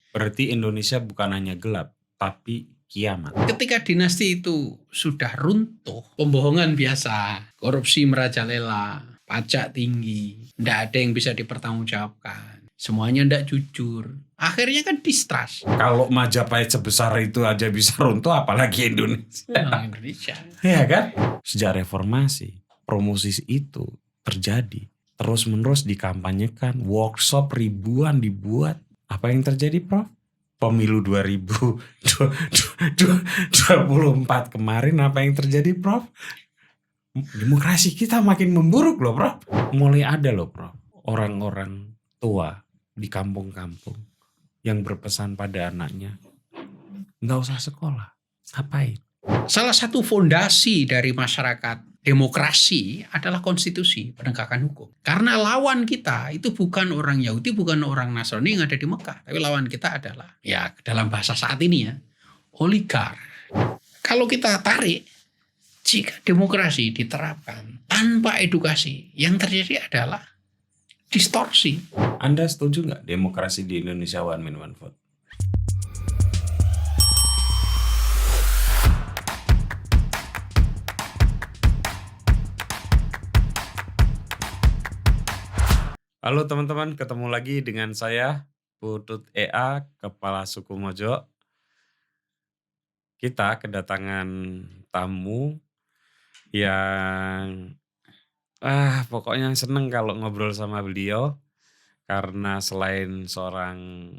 Berarti Indonesia bukan hanya gelap, tapi kiamat. Ketika dinasti itu sudah runtuh, pembohongan biasa, korupsi merajalela, pajak tinggi, tidak ada yang bisa dipertanggungjawabkan. Semuanya tidak jujur. Akhirnya kan distrust. Kalau Majapahit sebesar itu aja bisa runtuh, apalagi Indonesia. Indonesia. Ya kan? Sejak reformasi, promosi itu terjadi. Terus-menerus dikampanyekan, workshop ribuan dibuat. Apa yang terjadi, Prof? Pemilu 2024 kemarin apa yang terjadi, Prof? Demokrasi kita makin memburuk loh, Prof. Mulai ada loh, Prof, orang-orang tua di kampung-kampung yang berpesan pada anaknya, nggak usah sekolah, ngapain? Salah satu fondasi dari masyarakat demokrasi adalah konstitusi, penegakan hukum. Karena lawan kita itu bukan orang Yahudi, bukan orang Nasrani yang ada di Mekah. Tapi lawan kita adalah, ya dalam bahasa saat ini ya, oligark. Kalau kita tarik, jika demokrasi diterapkan tanpa edukasi, yang terjadi adalah distorsi. Anda setuju nggak demokrasi di Indonesia one man one vote? Halo teman-teman, ketemu lagi dengan saya Putut EA, Kepala Suku Mojo. Kita kedatangan tamu yang pokoknya seneng kalau ngobrol sama beliau. Karena selain seorang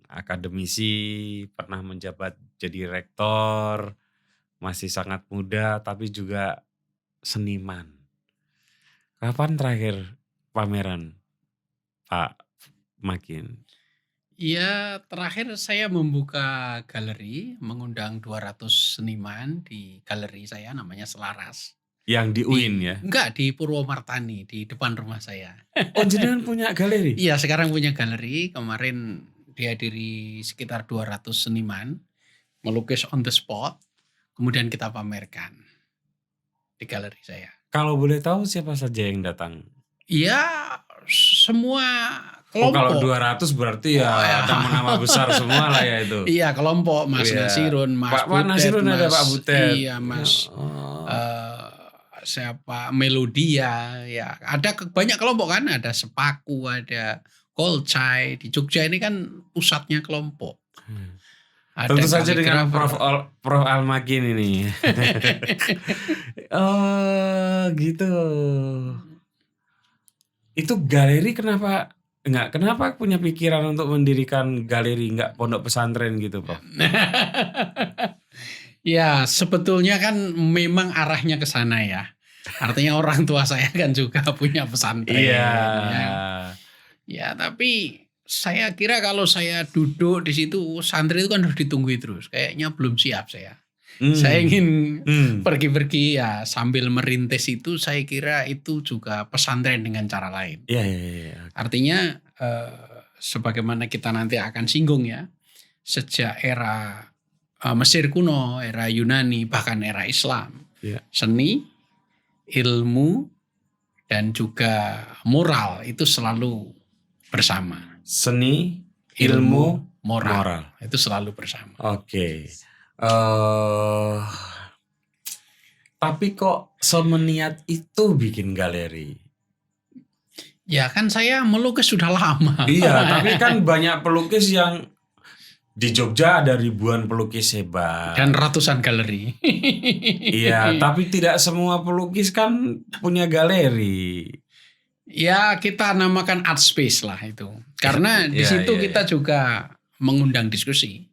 akademisi, pernah menjabat jadi rektor, masih sangat muda, tapi juga seniman. Kapan terakhir pameran, Pak Makin? Ya, terakhir saya membuka galeri, mengundang 200 seniman di galeri saya, namanya Selaras. Yang di UIN ya? Enggak, di Purwomartani, di depan rumah saya. Oh, jenengan punya galeri? Iya, sekarang punya galeri. Kemarin dihadiri sekitar 200 seniman, melukis on the spot, kemudian kita pamerkan di galeri saya. Kalau boleh tahu siapa saja yang datang? Iya, semua Oh, kelompok. kalau 200 berarti ya nama-nama besar semua lah ya itu. Iya, kelompok. Mas Iya. Nasirun, Mas Pak Butet, Nasirun ada Mas- Pak Butet. Iya, Mas Oh. siapa Melodia, ya ada banyak kelompok kan, ada Sepaku, ada Kolcai. Di Jogja ini kan pusatnya kelompok. Ada Tentu saja dengan kaligrafer. Prof Almakin ini. Oh, gitu. Itu galeri kenapa punya pikiran untuk mendirikan galeri, nggak pondok pesantren gitu, Prof? Ya, sebetulnya kan memang arahnya ke sana ya. Artinya orang tua saya kan juga punya pesantren. Iya. Ya, tapi saya kira kalau saya duduk di situ, santri itu kan harus ditunggu terus. Kayaknya belum siap saya. Saya ingin pergi-pergi ya sambil merintis itu, saya kira itu juga pesantren dengan cara lain. Iya. Artinya sebagaimana kita nanti akan singgung ya, sejak era Mesir kuno, era Yunani, bahkan era Islam, Iya. seni, ilmu, dan juga moral itu selalu bersama. Seni, ilmu, moral. Itu selalu bersama. Oke. Tapi kok semeniat itu bikin galeri? Ya kan saya melukis sudah lama. Iya, tapi kan banyak pelukis yang di Jogja ada ribuan pelukis hebat. Dan ratusan galeri. Iya, tapi tidak semua pelukis kan punya galeri. Ya kita namakan art space lah itu. Karena di situ kita juga mengundang diskusi.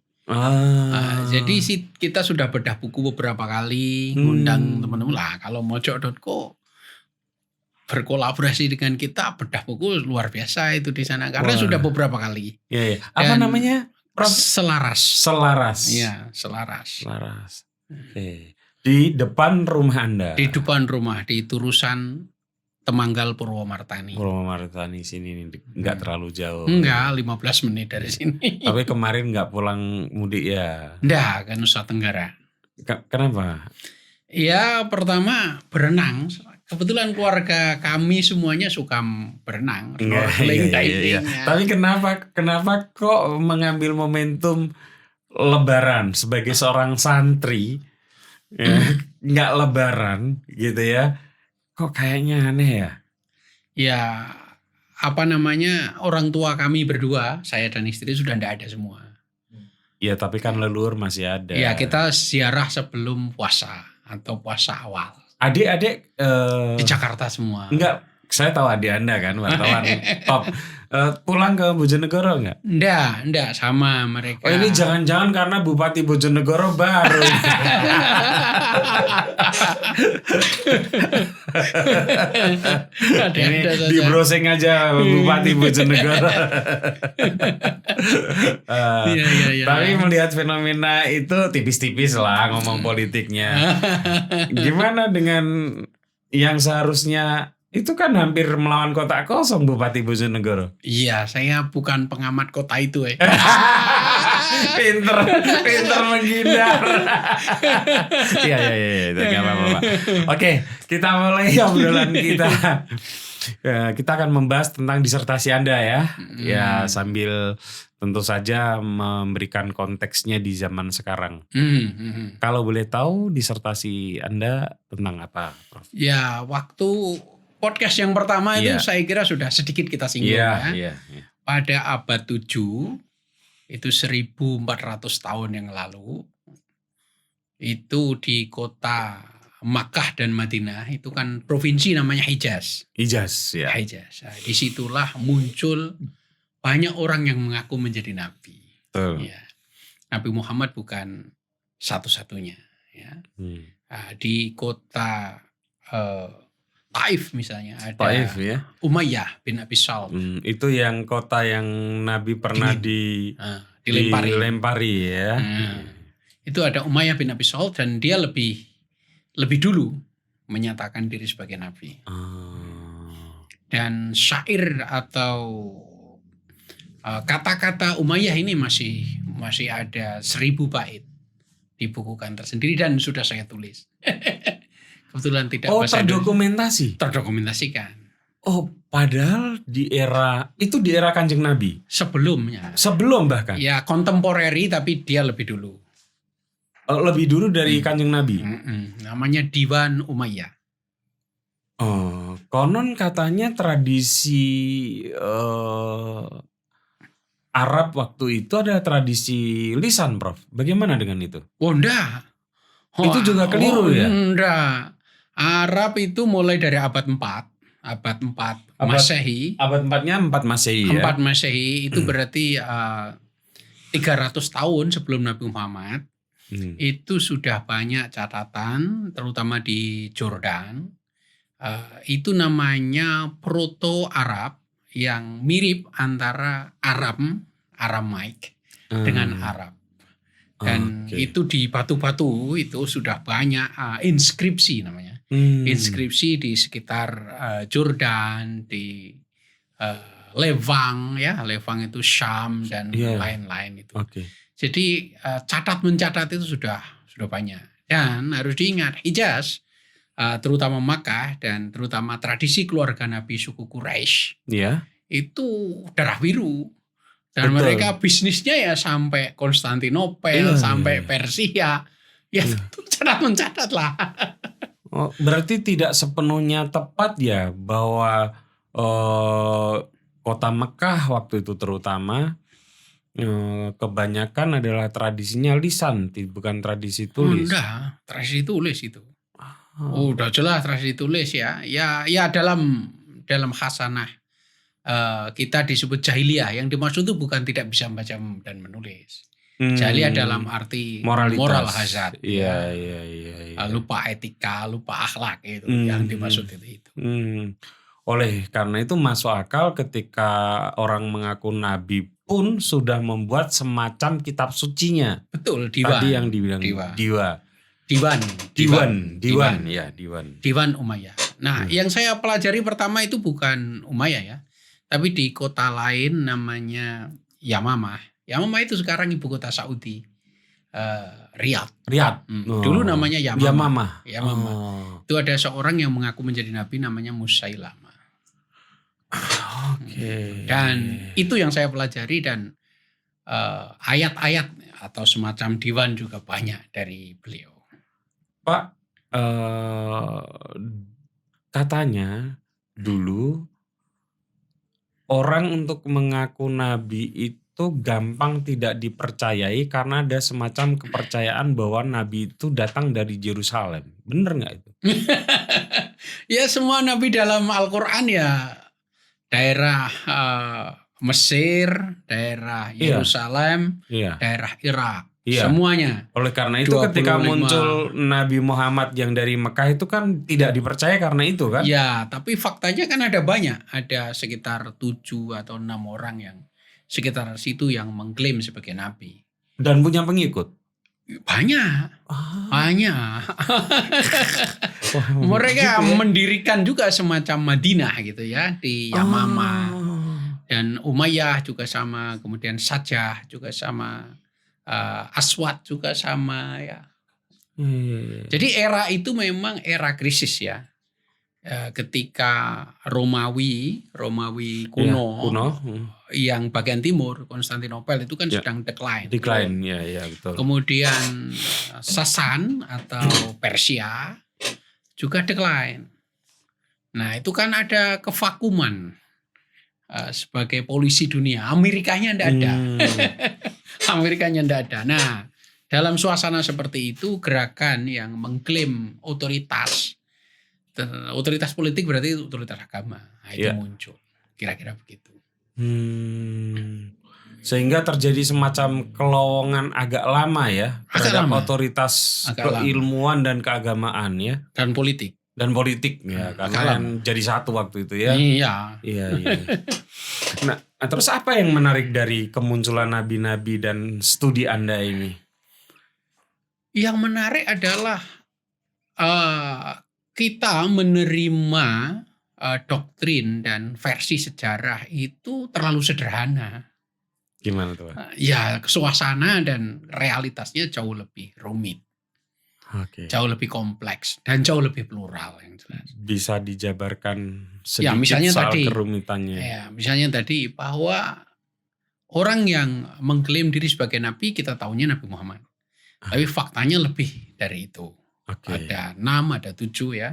Jadi kita sudah bedah buku beberapa kali, ngundang teman-teman lah. Kalau Mojok.co berkolaborasi dengan kita, bedah buku luar biasa itu di sana. Karena sudah beberapa kali. Iya. Apa namanya? Selaras. Iya, Selaras. Oke. Di depan rumah Anda. Di depan rumah, di Turusan Temanggal Purwomartani. Purwomartani sini nggak terlalu jauh. Enggak, 15 menit dari sini. Tapi kemarin nggak pulang mudik ya? Enggak, ke Nusa Tenggara. Kenapa? Ya pertama berenang. kebetulan keluarga kami semuanya suka berenang, Iya, snorkeling, iya. diving. Ya. Tapi kenapa kok mengambil momentum Lebaran sebagai seorang santri, ya, nggak Lebaran gitu ya? Kok kayaknya aneh ya? Ya, orang tua kami berdua, saya dan istri sudah tidak ada semua. Ya tapi kan leluhur masih ada. Ya, kita ziarah sebelum puasa atau puasa awal. Adik-adik Di Jakarta semua. enggak, saya tahu adik Anda kan wartawan top. Pulang ke Bojonegoro enggak? Enggak sama mereka. Oh ini jangan-jangan karena Bupati Bojonegoro baru. Ini di browsing aja Bupati Bojonegoro. Iya. Tapi melihat fenomena itu tipis-tipis lah ngomong politiknya. Gimana dengan yang seharusnya itu kan hampir melawan kotak kosong Bupati Bojonegoro. Iya, saya bukan pengamat kota itu. pinter menghindar. Iya, nggak apa-apa. Oke, kita mulai obrolan kita. Kita akan membahas tentang disertasi Anda ya. Ya, sambil tentu saja memberikan konteksnya di zaman sekarang. Kalau boleh tahu disertasi Anda tentang apa, Prof? Ya, waktu podcast yang pertama itu saya kira sudah sedikit kita singgung ya. Pada abad 7, itu 1400 tahun yang lalu, itu di kota Makkah dan Madinah, itu kan provinsi namanya Hijaz. Hijaz, ya. Hijaz. Nah, disitulah muncul banyak orang yang mengaku menjadi nabi. Ya. Nabi Muhammad bukan satu-satunya. Ya. Nah, di kota Taif misalnya ada Taif, ya? Umayyah bin Abi Salt. Itu yang kota yang Nabi pernah dilempari ya. Itu ada Umayyah bin Abi Salt dan dia lebih dulu menyatakan diri sebagai nabi. Dan syair atau kata-kata Umayyah ini masih ada 1000 bait dibukukan tersendiri dan sudah saya tulis. Kebetulan tidak bahasa terdokumentasi. Terdokumentasikan. Oh, padahal di era Kanjeng Nabi. Sebelum bahkan. Ya, kontemporeri tapi dia lebih dulu. Lebih dulu dari Kanjeng Nabi. Namanya Diwan Umayyah. Konon katanya tradisi Arab waktu itu ada tradisi lisan, Prof. Bagaimana dengan itu? Enggak. Itu juga keliru ya? Enggak. Arab itu mulai dari abad 4 Masehi. Abad 4-nya 4 Masehi ya? 4 Masehi itu berarti 300 tahun sebelum Nabi Muhammad. Itu sudah banyak catatan, terutama di Jordan. Itu namanya Proto-Arab yang mirip antara Aramaik dengan Arab. Dan itu di batu-batu itu sudah banyak inskripsi namanya. Inskripsi di sekitar Jordan, di Levang ya. Levang itu Syam dan lain-lain itu. Jadi mencatat itu sudah banyak. Dan harus diingat Hijaz, terutama Makkah dan terutama tradisi keluarga Nabi suku Quraisy, itu darah biru. Dan mereka bisnisnya ya sampai Konstantinopel, sampai Persia. Ya itu mencatat lah. Berarti tidak sepenuhnya tepat ya bahwa kota Mekah waktu itu terutama kebanyakan adalah tradisinya lisan, bukan tradisi tulis. Enggak, tradisi tulis itu. Udah jelas tradisi tulis ya. Ya dalam khasanah kita disebut jahiliyah. Yang dimaksud itu bukan tidak bisa membaca dan menulis. Jahiliyah dalam arti moral hazard. Iya. Lupa etika, lupa akhlak itu yang dimaksud itu. Oleh karena itu masuk akal ketika orang mengaku nabi pun sudah membuat semacam kitab sucinya. Betul, diwan. Tadi yang dibilang Diwan Umayyah. Nah, yang saya pelajari pertama itu bukan Umayyah ya, tapi di kota lain namanya Yamamah. Yamamah itu sekarang ibu kota Saudi. Riyadh. Riyadh. Dulu namanya Yamamah. Yamamah. Itu ada seorang yang mengaku menjadi nabi namanya Musailama. Oke. Dan itu yang saya pelajari, dan ayat-ayat atau semacam diwan juga banyak dari beliau. Pak, katanya dulu orang untuk mengaku nabi itu gampang tidak dipercayai karena ada semacam kepercayaan bahwa nabi itu datang dari Yerusalem. Bener nggak itu? Ya, semua nabi dalam Al-Quran ya daerah Mesir, daerah Yerusalem, daerah Irak, semuanya. Oleh karena itu ketika muncul Nabi Muhammad yang dari Mekah itu kan tidak dipercaya karena itu kan? Ya, tapi faktanya kan ada banyak. Ada sekitar 7 atau 6 orang yang sekitar situ yang mengklaim sebagai nabi. Dan punya pengikut? Banyak. Banyak. Mereka mendirikan juga semacam Madinah gitu ya, di Yamamah. Dan Umayyah juga sama, kemudian Sajah juga sama, Aswad juga sama ya. Jadi era itu memang era krisis ya. Ketika Romawi kuno, yang bagian timur Konstantinopel itu kan sedang decline. Ya, betul. Kemudian Sasan atau Persia juga decline. Nah, itu kan ada kevakuman sebagai polisi dunia. Amerikanya ndak ada. Amerikanya ndak ada. Nah, dalam suasana seperti itu, gerakan yang mengklaim otoritas politik berarti otoritas agama, nah, itu muncul. Kira-kira begitu. Sehingga terjadi semacam kelowongan agak lama ya terhadap otoritas keilmuan dan keagamaan ya. Dan politik ya, karena jadi satu waktu itu ya. Iya. Nah, terus apa yang menarik dari kemunculan nabi-nabi dan studi Anda ini? Yang menarik adalah kita menerima doktrin dan versi sejarah itu terlalu sederhana. Gimana tuh, Pak? Ya, suasana dan realitasnya jauh lebih rumit. Jauh lebih kompleks dan jauh lebih plural yang jelas. Bisa dijabarkan sedikit soal kerumitannya. Ya, misalnya tadi bahwa orang yang mengklaim diri sebagai nabi, kita tahunya Nabi Muhammad. Tapi faktanya lebih dari itu. Ada 6, ada 7 ya.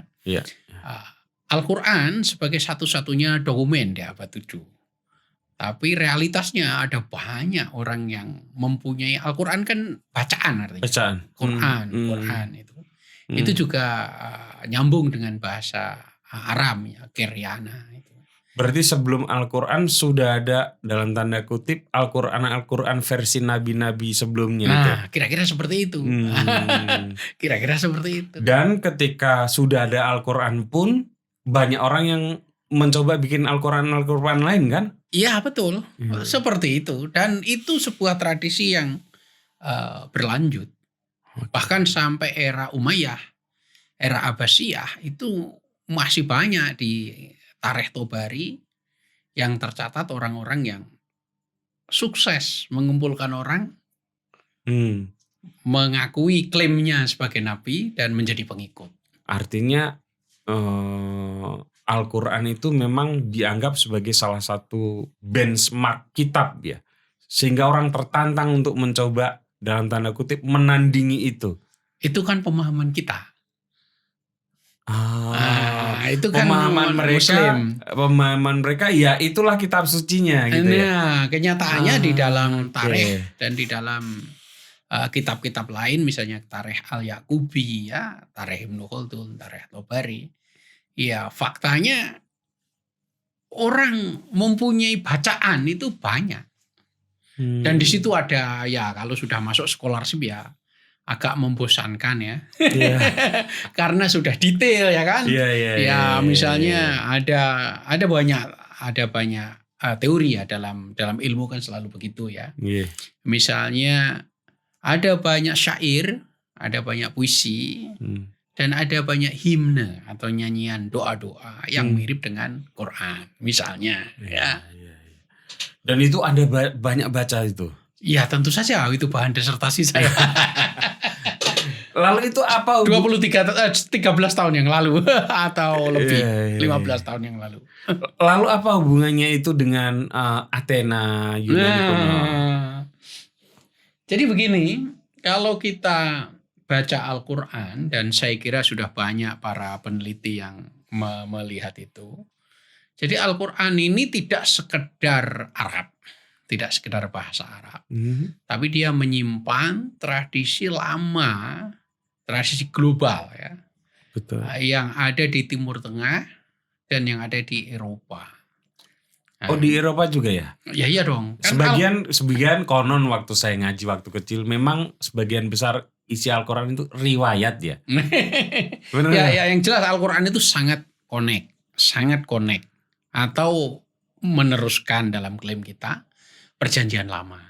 Al-Quran sebagai satu-satunya dokumen di abad 7. Tapi realitasnya ada banyak orang yang mempunyai Al-Quran, kan bacaan artinya. Quran itu. Itu juga nyambung dengan bahasa Aram ya, Kiryana itu. Berarti sebelum Al-Quran sudah ada dalam tanda kutip Al-Quran versi nabi-nabi sebelumnya. Nah, kira-kira seperti itu. Kira-kira seperti itu. Dan ketika sudah ada Al-Quran pun banyak orang yang mencoba bikin Al-Quran lain kan? Iya, betul. Seperti itu. Dan itu sebuah tradisi yang berlanjut. Bahkan sampai era Umayyah, era Abbasiyah itu masih banyak di Tarikh Tobari yang tercatat orang-orang yang sukses mengumpulkan orang, mengakui klaimnya sebagai nabi dan menjadi pengikut. Artinya Al-Quran itu memang dianggap sebagai salah satu benchmark kitab ya. Sehingga orang tertantang untuk mencoba dalam tanda kutip menandingi itu. Itu kan pemahaman kita. Itu kan pemahaman mereka ya itulah kitab sucinya gitu ya. Kenyataannya di dalam Tarikh dan di dalam kitab-kitab lain, misalnya Tarikh Al-Yaqubi ya, Tarikh Ibnu Khaldun, Tarikh Tobari. Ya, faktanya orang mempunyai bacaan itu banyak. Dan di situ ada ya, kalau sudah masuk scholarship ya agak membosankan ya. Karena sudah detail ya kan. Misalnya ada banyak teori ya, dalam ilmu kan selalu begitu ya. Misalnya ada banyak syair, ada banyak puisi, dan ada banyak himne atau nyanyian doa-doa yang mirip dengan Quran misalnya ya. Dan itu Anda banyak baca itu? Ya tentu saja itu bahan disertasi saya. Lalu itu apa 13 tahun yang lalu atau lebih, Iya, iya, 15 iya. tahun yang lalu. Lalu apa hubungannya itu dengan Athena, Yunani kuno? Nah, jadi begini, kalau kita baca Al-Quran, dan saya kira sudah banyak para peneliti yang melihat itu. Jadi Al-Quran ini tidak sekedar Arab, tidak sekedar bahasa Arab, tapi dia menyimpan tradisi lama, tradisi global ya, Betul. yang ada di Timur Tengah dan yang ada di Eropa. Oh, di Eropa juga ya? Ya iya dong. Kan Sebagian konon waktu saya ngaji waktu kecil, memang sebagian besar isi Al-Quran itu riwayat ya. Benar ya, ya? yang jelas Al-Quran itu sangat connect atau meneruskan dalam klaim kita Perjanjian Lama.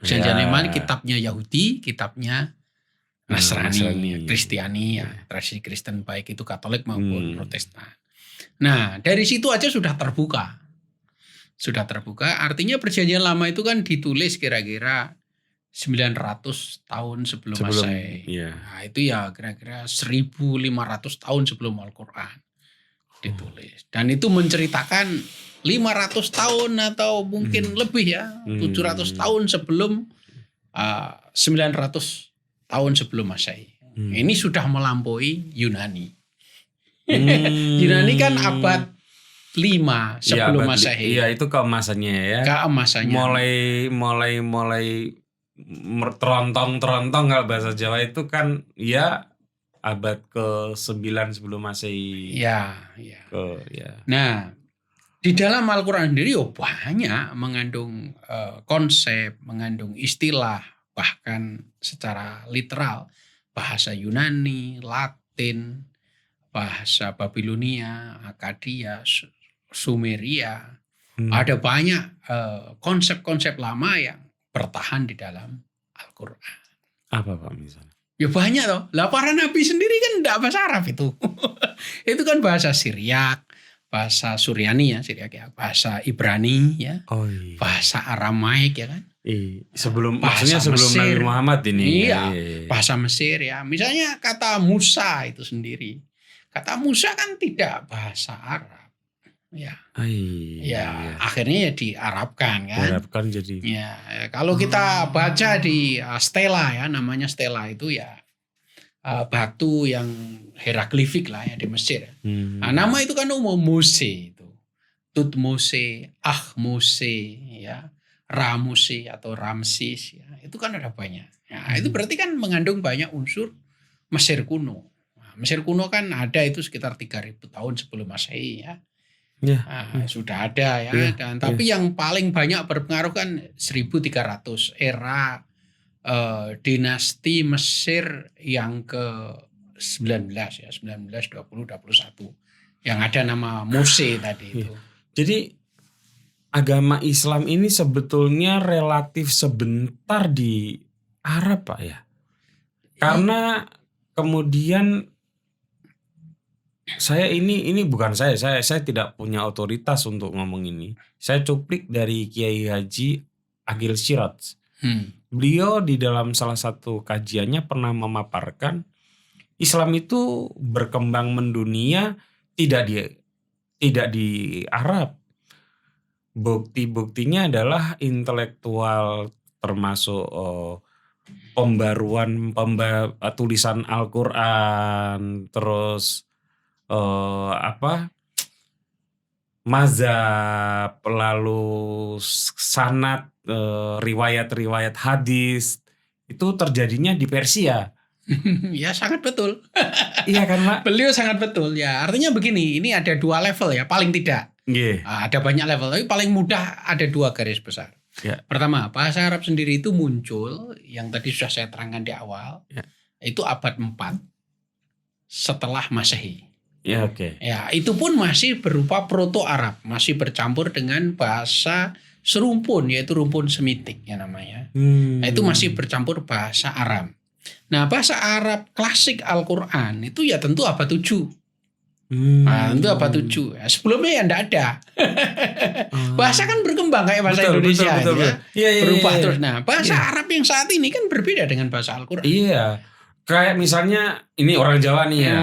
Perjanjian Ya. Lama ini kitabnya Yahudi, kitabnya Nasrani, Nasrani. Kristiani ya, tradisi Kristen baik itu Katolik maupun Protestan. Nah, dari situ aja sudah terbuka. Artinya Perjanjian Lama itu kan ditulis kira-kira 900 tahun sebelum Masehi. Iya. Nah, itu ya kira-kira 1500 tahun sebelum Al-Quran ditulis. Dan itu menceritakan 500 tahun atau mungkin lebih ya, 700 tahun sebelum 900 tahun sebelum Masehi. Ini sudah melampaui Yunani. Yunani kan abad 5 sebelum Masehi. Iya, itu keemasannya ya. Keemasannya. Mulai terontong kalau bahasa Jawa itu kan ya abad ke-9 sebelum Masehi. Ya. Ya. Nah, di dalam Al-Quran sendiri banyak mengandung konsep, mengandung istilah, bahkan secara literal bahasa Yunani, Latin, bahasa Babilonia, Akadia, Sumeria. Ada banyak konsep-konsep lama yang bertahan di dalam Al-Quran. Apa Pak misalnya? Ya banyak toh. Lah para nabi sendiri kan enggak bahasa Arab itu. Itu kan bahasa Syriak, bahasa Suryani ya, Syriak ya, bahasa Ibrani ya. Oh iya. Bahasa Aramaik ya kan. Maksudnya sebelum Mesir. Nabi Muhammad ini. Iya, bahasa Mesir ya. Misalnya kata Musa itu sendiri. Kata Musa kan tidak bahasa Arab. Ya. Ya, akhirnya ya diarabkan kan. Diarabkan jadi. Ya, kalau kita baca di stela ya, namanya stela itu ya batu yang hieroglifik lah ya di Mesir. Nah, nama itu kan umum Mose itu. Tutmose, Ahmose ya, Ramuse atau Ramses ya. Itu kan ada banyak. Nah, itu berarti kan mengandung banyak unsur Mesir kuno. Nah, Mesir kuno kan ada itu sekitar 3000 tahun sebelum Masehi ya. Sudah ada ya, dan tapi yang paling banyak berpengaruh kan 1300 era dinasti Mesir yang ke-19 ya, 19, 20, 21 yang ada nama Mose tadi itu. Jadi agama Islam ini sebetulnya relatif sebentar di Arab Pak ya. Karena kemudian saya ini bukan saya tidak punya otoritas untuk ngomong ini. Saya cuplik dari Kiai Haji Agil Siraj. Beliau di dalam salah satu kajiannya pernah memaparkan Islam itu berkembang mendunia tidak di Arab. Buktinya adalah intelektual termasuk pembaruan tulisan Al-Quran, terus mazhab, lalu sanad, riwayat-riwayat hadis itu terjadinya di Persia. Ya sangat betul. Iya kan Pak? Beliau sangat betul ya. Artinya begini, ini ada 2 level ya paling tidak. Ada banyak level, tapi paling mudah ada 2 garis besar. Pertama, bahasa Arab sendiri itu muncul yang tadi sudah saya terangkan di awal. Itu abad 4 setelah Masehi. Ya, ya, itu pun masih berupa proto-Arab, masih bercampur dengan bahasa serumpun, yaitu rumpun Semitik ya namanya. Nah, itu masih bercampur bahasa Arab. Nah, bahasa Arab klasik Al-Quran itu ya tentu abad 7. Nah, itu abad 7. Ya, sebelumnya ya enggak ada. Bahasa kan berkembang kayak bahasa Indonesia betul. ya. Iya, Berubah iya. terus. Nah, bahasa Arab yang saat ini kan berbeda dengan bahasa Al-Qur'an. Iya. Kayak misalnya ini orang Jawa nih ya.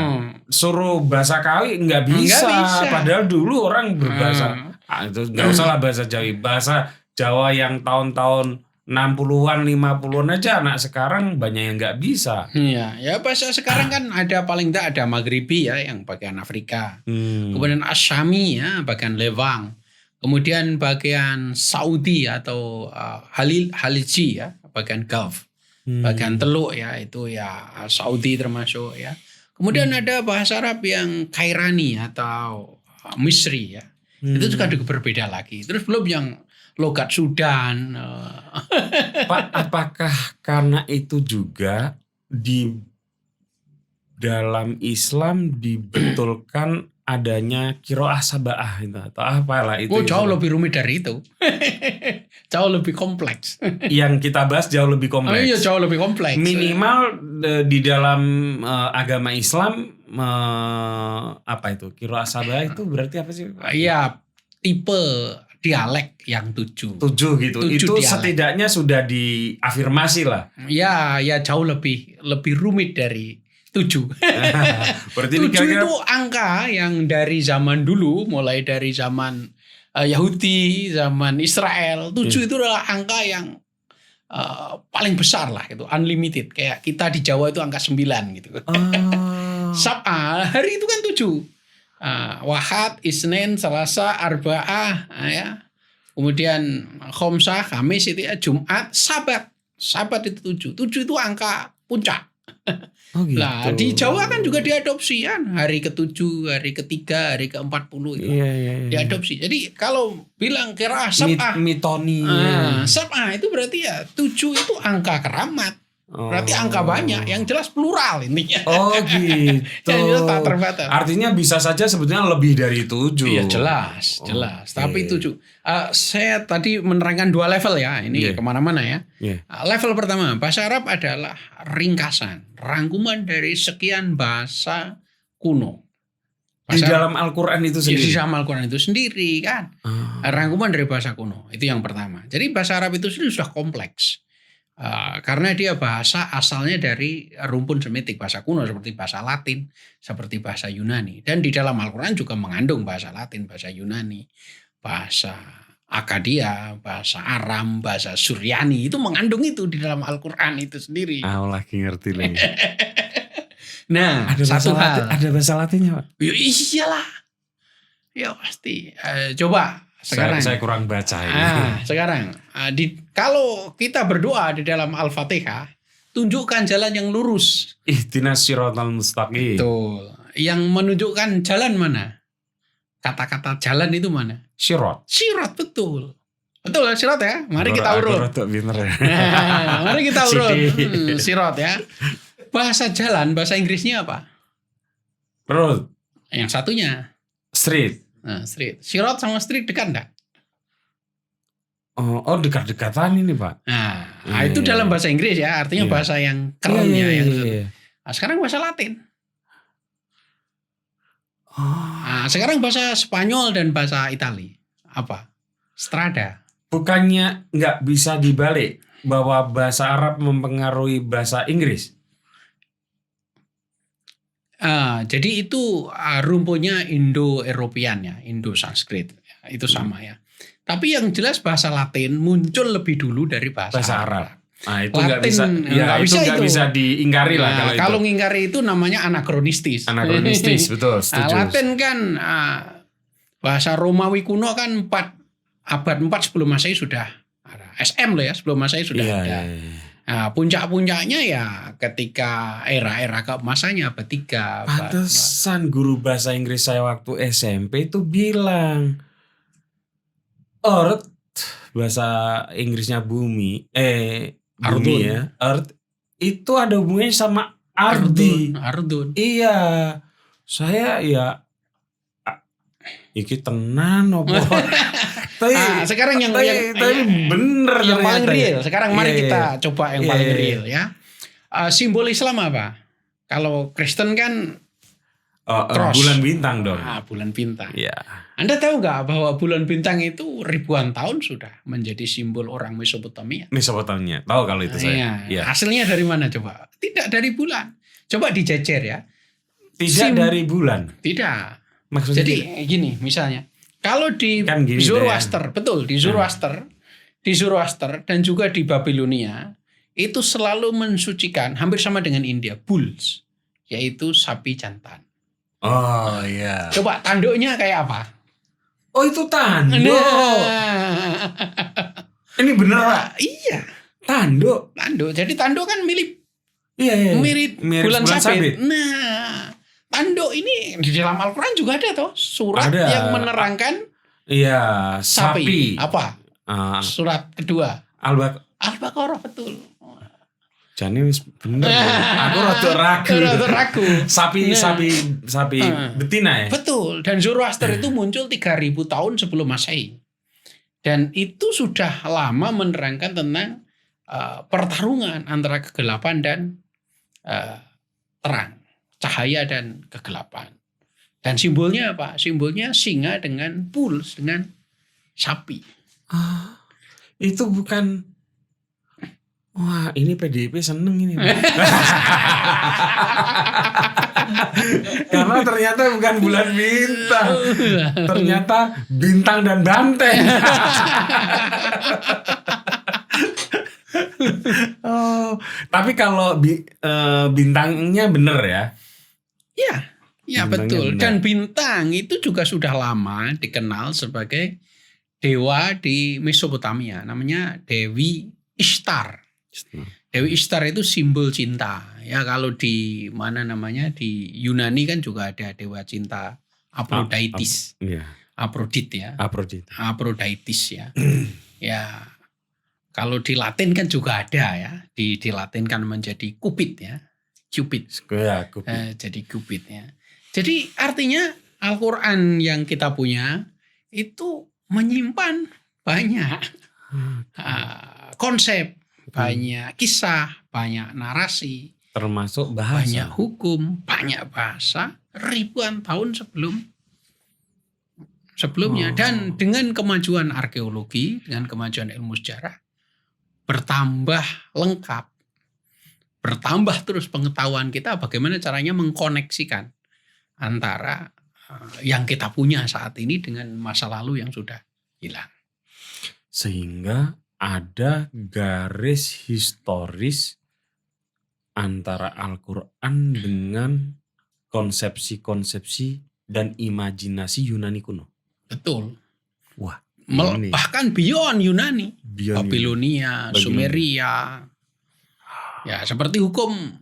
Suruh bahasa Kawi nggak bisa. Padahal dulu orang berbahasa itu nggak usah lah bahasa Jawi. Bahasa Jawa yang tahun-tahun 60-an, 50-an aja anak sekarang banyak yang nggak bisa. Iya, ya bahasa sekarang kan ada paling tidak ada Maghribi ya yang bagian Afrika. Kemudian Asyami ya bagian Lewang. Kemudian bagian Saudi atau Haliji ya bagian Gulf. Bagian Teluk ya itu ya Saudi termasuk ya. Kemudian ada bahasa Arab yang Kairani atau Misri ya. Itu juga berbeda lagi. Terus belum yang logat Sudan. Pak, apakah karena itu juga di dalam Islam dibetulkan adanya qiraah sab'ah itu atau apalah itu? Oh, jauh lebih rumit dari itu. Jauh lebih kompleks. Yang kita bahas jauh lebih kompleks. Oh iya, jauh lebih kompleks. Minimal di dalam agama Islam apa itu? Qiraah sab'ah itu berarti apa sih? Iya, tipe dialek yang 7. 7 gitu. 7 itu dialek. setidaknya sudah diafirmasi lah. Ya jauh lebih rumit dari 7. Berarti 7 kira-kira itu angka yang dari zaman dulu, mulai dari zaman Yahudi, zaman Israel. 7 itu adalah angka yang paling besar lah gitu, unlimited. Kayak kita di Jawa itu angka 9 gitu. Sab'ah, hari itu kan 7. Wahad, Isnin, Selasa, Arba'ah ya. Kemudian Khomsah, Kamis itu ya, Jumat, Sabat. Sabat itu 7. 7 itu angka puncak. Oh gitu. Nah, di Jawa kan juga diadopsi kan, hari ke-7, hari ke-3, hari ke-40 itu. Iya. Diadopsi. Jadi kalau bilang qiraah sab'ah, mitoni. sab'ah itu berarti ya 7 itu angka keramat. Berarti angka banyak, yang jelas plural intinya. Oh gitu. Yang jelas tak terbatas. Artinya bisa saja sebetulnya lebih dari 7. Iya jelas. Tapi 7. Saya tadi menerangkan 2 level ya. Ini kemana-mana ya. Level pertama, bahasa Arab adalah ringkasan, rangkuman dari sekian bahasa kuno. Di dalam Al-Quran itu sendiri. Di dalam Al-Quran itu sendiri kan. Rangkuman dari bahasa kuno. Itu yang pertama. Jadi bahasa Arab itu sendiri sudah kompleks. Karena dia bahasa asalnya dari rumpun semitik, bahasa kuno seperti bahasa Latin, seperti bahasa Yunani. Dan di dalam Al-Quran juga mengandung bahasa Latin, bahasa Yunani, bahasa Akkadia, bahasa Aram, bahasa Suryani. Itu mengandung itu di dalam Al-Quran itu sendiri. Lagi ngerti lagi. Nah, ada satu hal. Ada bahasa Latinnya Pak? Ya iyalah. Ya pasti. Coba. Sekarang saya kurang baca ini. Sekarang kalau kita berdoa di dalam Al-Fatihah, tunjukkan jalan yang lurus. Ihdinas siratal mustaqim. Betul. Yang menunjukkan jalan mana? Kata-kata jalan itu mana? Sirat. Sirat, betul. Betul lah sirat ya. Mari kita urut. Mari kita urut. Sirat ya. Bahasa jalan, bahasa Inggrisnya apa? Road. Yang satunya street. Nah, street. Sirat sama street dekat enggak? Oh, dekat-dekatan ini Pak. Nah, itu dalam bahasa Inggris ya, artinya bahasa yang keren ya. Nah, sekarang bahasa Latin. Nah, sekarang bahasa Spanyol dan bahasa Itali. Apa? Strada. Bukannya nggak bisa dibalik bahwa bahasa Arab mempengaruhi bahasa Inggris? Jadi itu rumpunnya Indo-Eropean ya, Indo-Sanskrit. Itu sama ya. Tapi yang jelas bahasa Latin muncul lebih dulu dari bahasa Arab. Nah, itu nggak bisa, nggak bisa diingkari lah kalau ngingkari itu namanya anakronistis. Anakronistis, betul. Setuju. Latin kan bahasa Romawi kuno kan abad 4 sebelum Masehi sudah ada. SM loh ya, sebelum Masehi sudah ada. Nah, puncak-puncaknya ya ketika era-era keemasannya abad 3. Pantesan guru bahasa Inggris saya waktu SMP itu bilang Earth, bahasa Inggrisnya bumi, bumi ya, Earth itu ada hubungannya sama Ardi. Ardun. Iya, saya ya iki tenan opo. Sekarang yang bener yang paling real. Sekarang mari kita coba yang paling real ya. Simbol Islam apa? Kalau Kristen kan Cross. Bulan bintang dong. Bulan bintang. Iya. Anda tahu nggak bahwa bulan bintang itu ribuan tahun sudah menjadi simbol orang Mesopotamia? Mesopotamia. Tahu kalau itu saya. Iya. Hasilnya dari mana coba? Tidak dari bulan. Coba dijejer ya. Tidak dari bulan. Tidak. Maksudnya Jadi gini misalnya. Kalau di kan gini Zoroaster, betul di Zoroaster dan juga di Babilonia itu selalu mensucikan hampir sama dengan India, bulls, yaitu sapi jantan. Oh iya. Coba tanduknya kayak apa? Oh itu tanduk. Nah. Ini bener Pak? Iya. Tanduk. Jadi tanduk kan mirip Iya. mirip bulan sabit. Nah, tanduk ini di dalam Al-Quran juga ada toh surat ada. yang menerangkan sapi. Apa? Surat kedua. Al-Baqarah betul. Jadi bener. Aku rada ragu. Sapi betina ya? Betul. Dan Zoroaster itu muncul 3000 tahun sebelum Masehi. Dan itu sudah lama menerangkan tentang pertarungan antara kegelapan dan terang. Cahaya dan kegelapan. Dan simbolnya apa? Simbolnya singa dengan bulls, dengan sapi. Itu bukan. Wah, ini PDIP seneng ini. Karena ternyata bukan bulan bintang. Ternyata bintang dan banteng. Tapi kalau bintangnya bener ya? Iya betul. Bener. Dan bintang itu juga sudah lama dikenal sebagai dewa di Mesopotamia. Namanya Dewi Ishtar. Dewi Ishtar itu simbol cinta. Ya kalau di mana namanya di Yunani kan juga ada dewa cinta Aphrodite. Aphrodite ya. Aphrodite ya. Ya. Kalau di Latin kan juga ada ya. Di Latin kan menjadi Cupid ya. Cupid. Jadi Cupid ya. Jadi artinya Al-Quran yang kita punya itu menyimpan banyak konsep. Banyak kisah, banyak narasi, termasuk bahasa, banyak hukum, banyak bahasa ribuan tahun sebelumnya. Dan dengan kemajuan arkeologi, dengan kemajuan ilmu sejarah bertambah lengkap, bertambah terus pengetahuan kita bagaimana caranya mengkoneksikan antara yang kita punya saat ini dengan masa lalu yang sudah hilang. Sehingga ada garis historis antara Al-Quran dengan konsepsi-konsepsi dan imajinasi Yunani kuno. Betul. Wah. Bahkan beyond Yunani. Babilonia, Sumeria. Ya, seperti hukum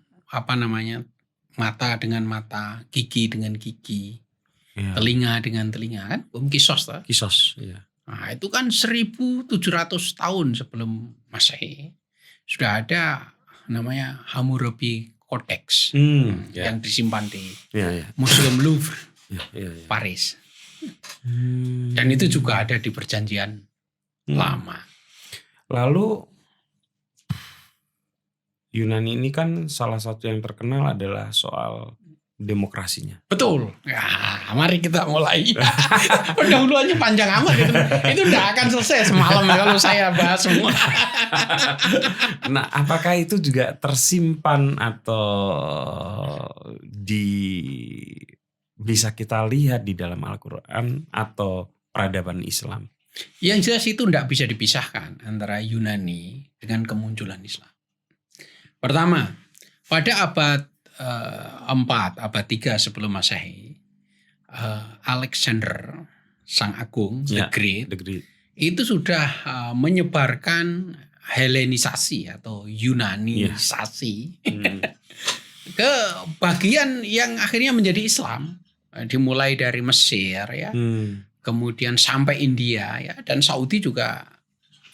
mata dengan mata, gigi dengan gigi, telinga dengan telinga kan? Hukum Kisos toh? Kisos, iya. Nah, itu kan 1700 tahun sebelum Masehi sudah ada namanya Hammurabi Codex yang disimpan di Museum Louvre, Paris. Dan itu juga ada di Perjanjian Lama. Lalu Yunani ini kan salah satu yang terkenal adalah soal demokrasinya. Betul. Ya, mari kita mulai. Pendahuluannya panjang amat itu. Itu tidak akan selesai semalam kalau saya bahas semua. Nah, apakah itu juga tersimpan atau bisa kita lihat di dalam Al-Quran atau peradaban Islam? Yang jelas itu tidak bisa dipisahkan antara Yunani dengan kemunculan Islam. Pertama, pada abad 4, abad 3 sebelum Masehi, Alexander Sang Agung, the Great, itu sudah menyebarkan Helenisasi atau Yunanisasi ke bagian yang akhirnya menjadi Islam, dimulai dari Mesir ya, kemudian sampai India ya, dan Saudi juga,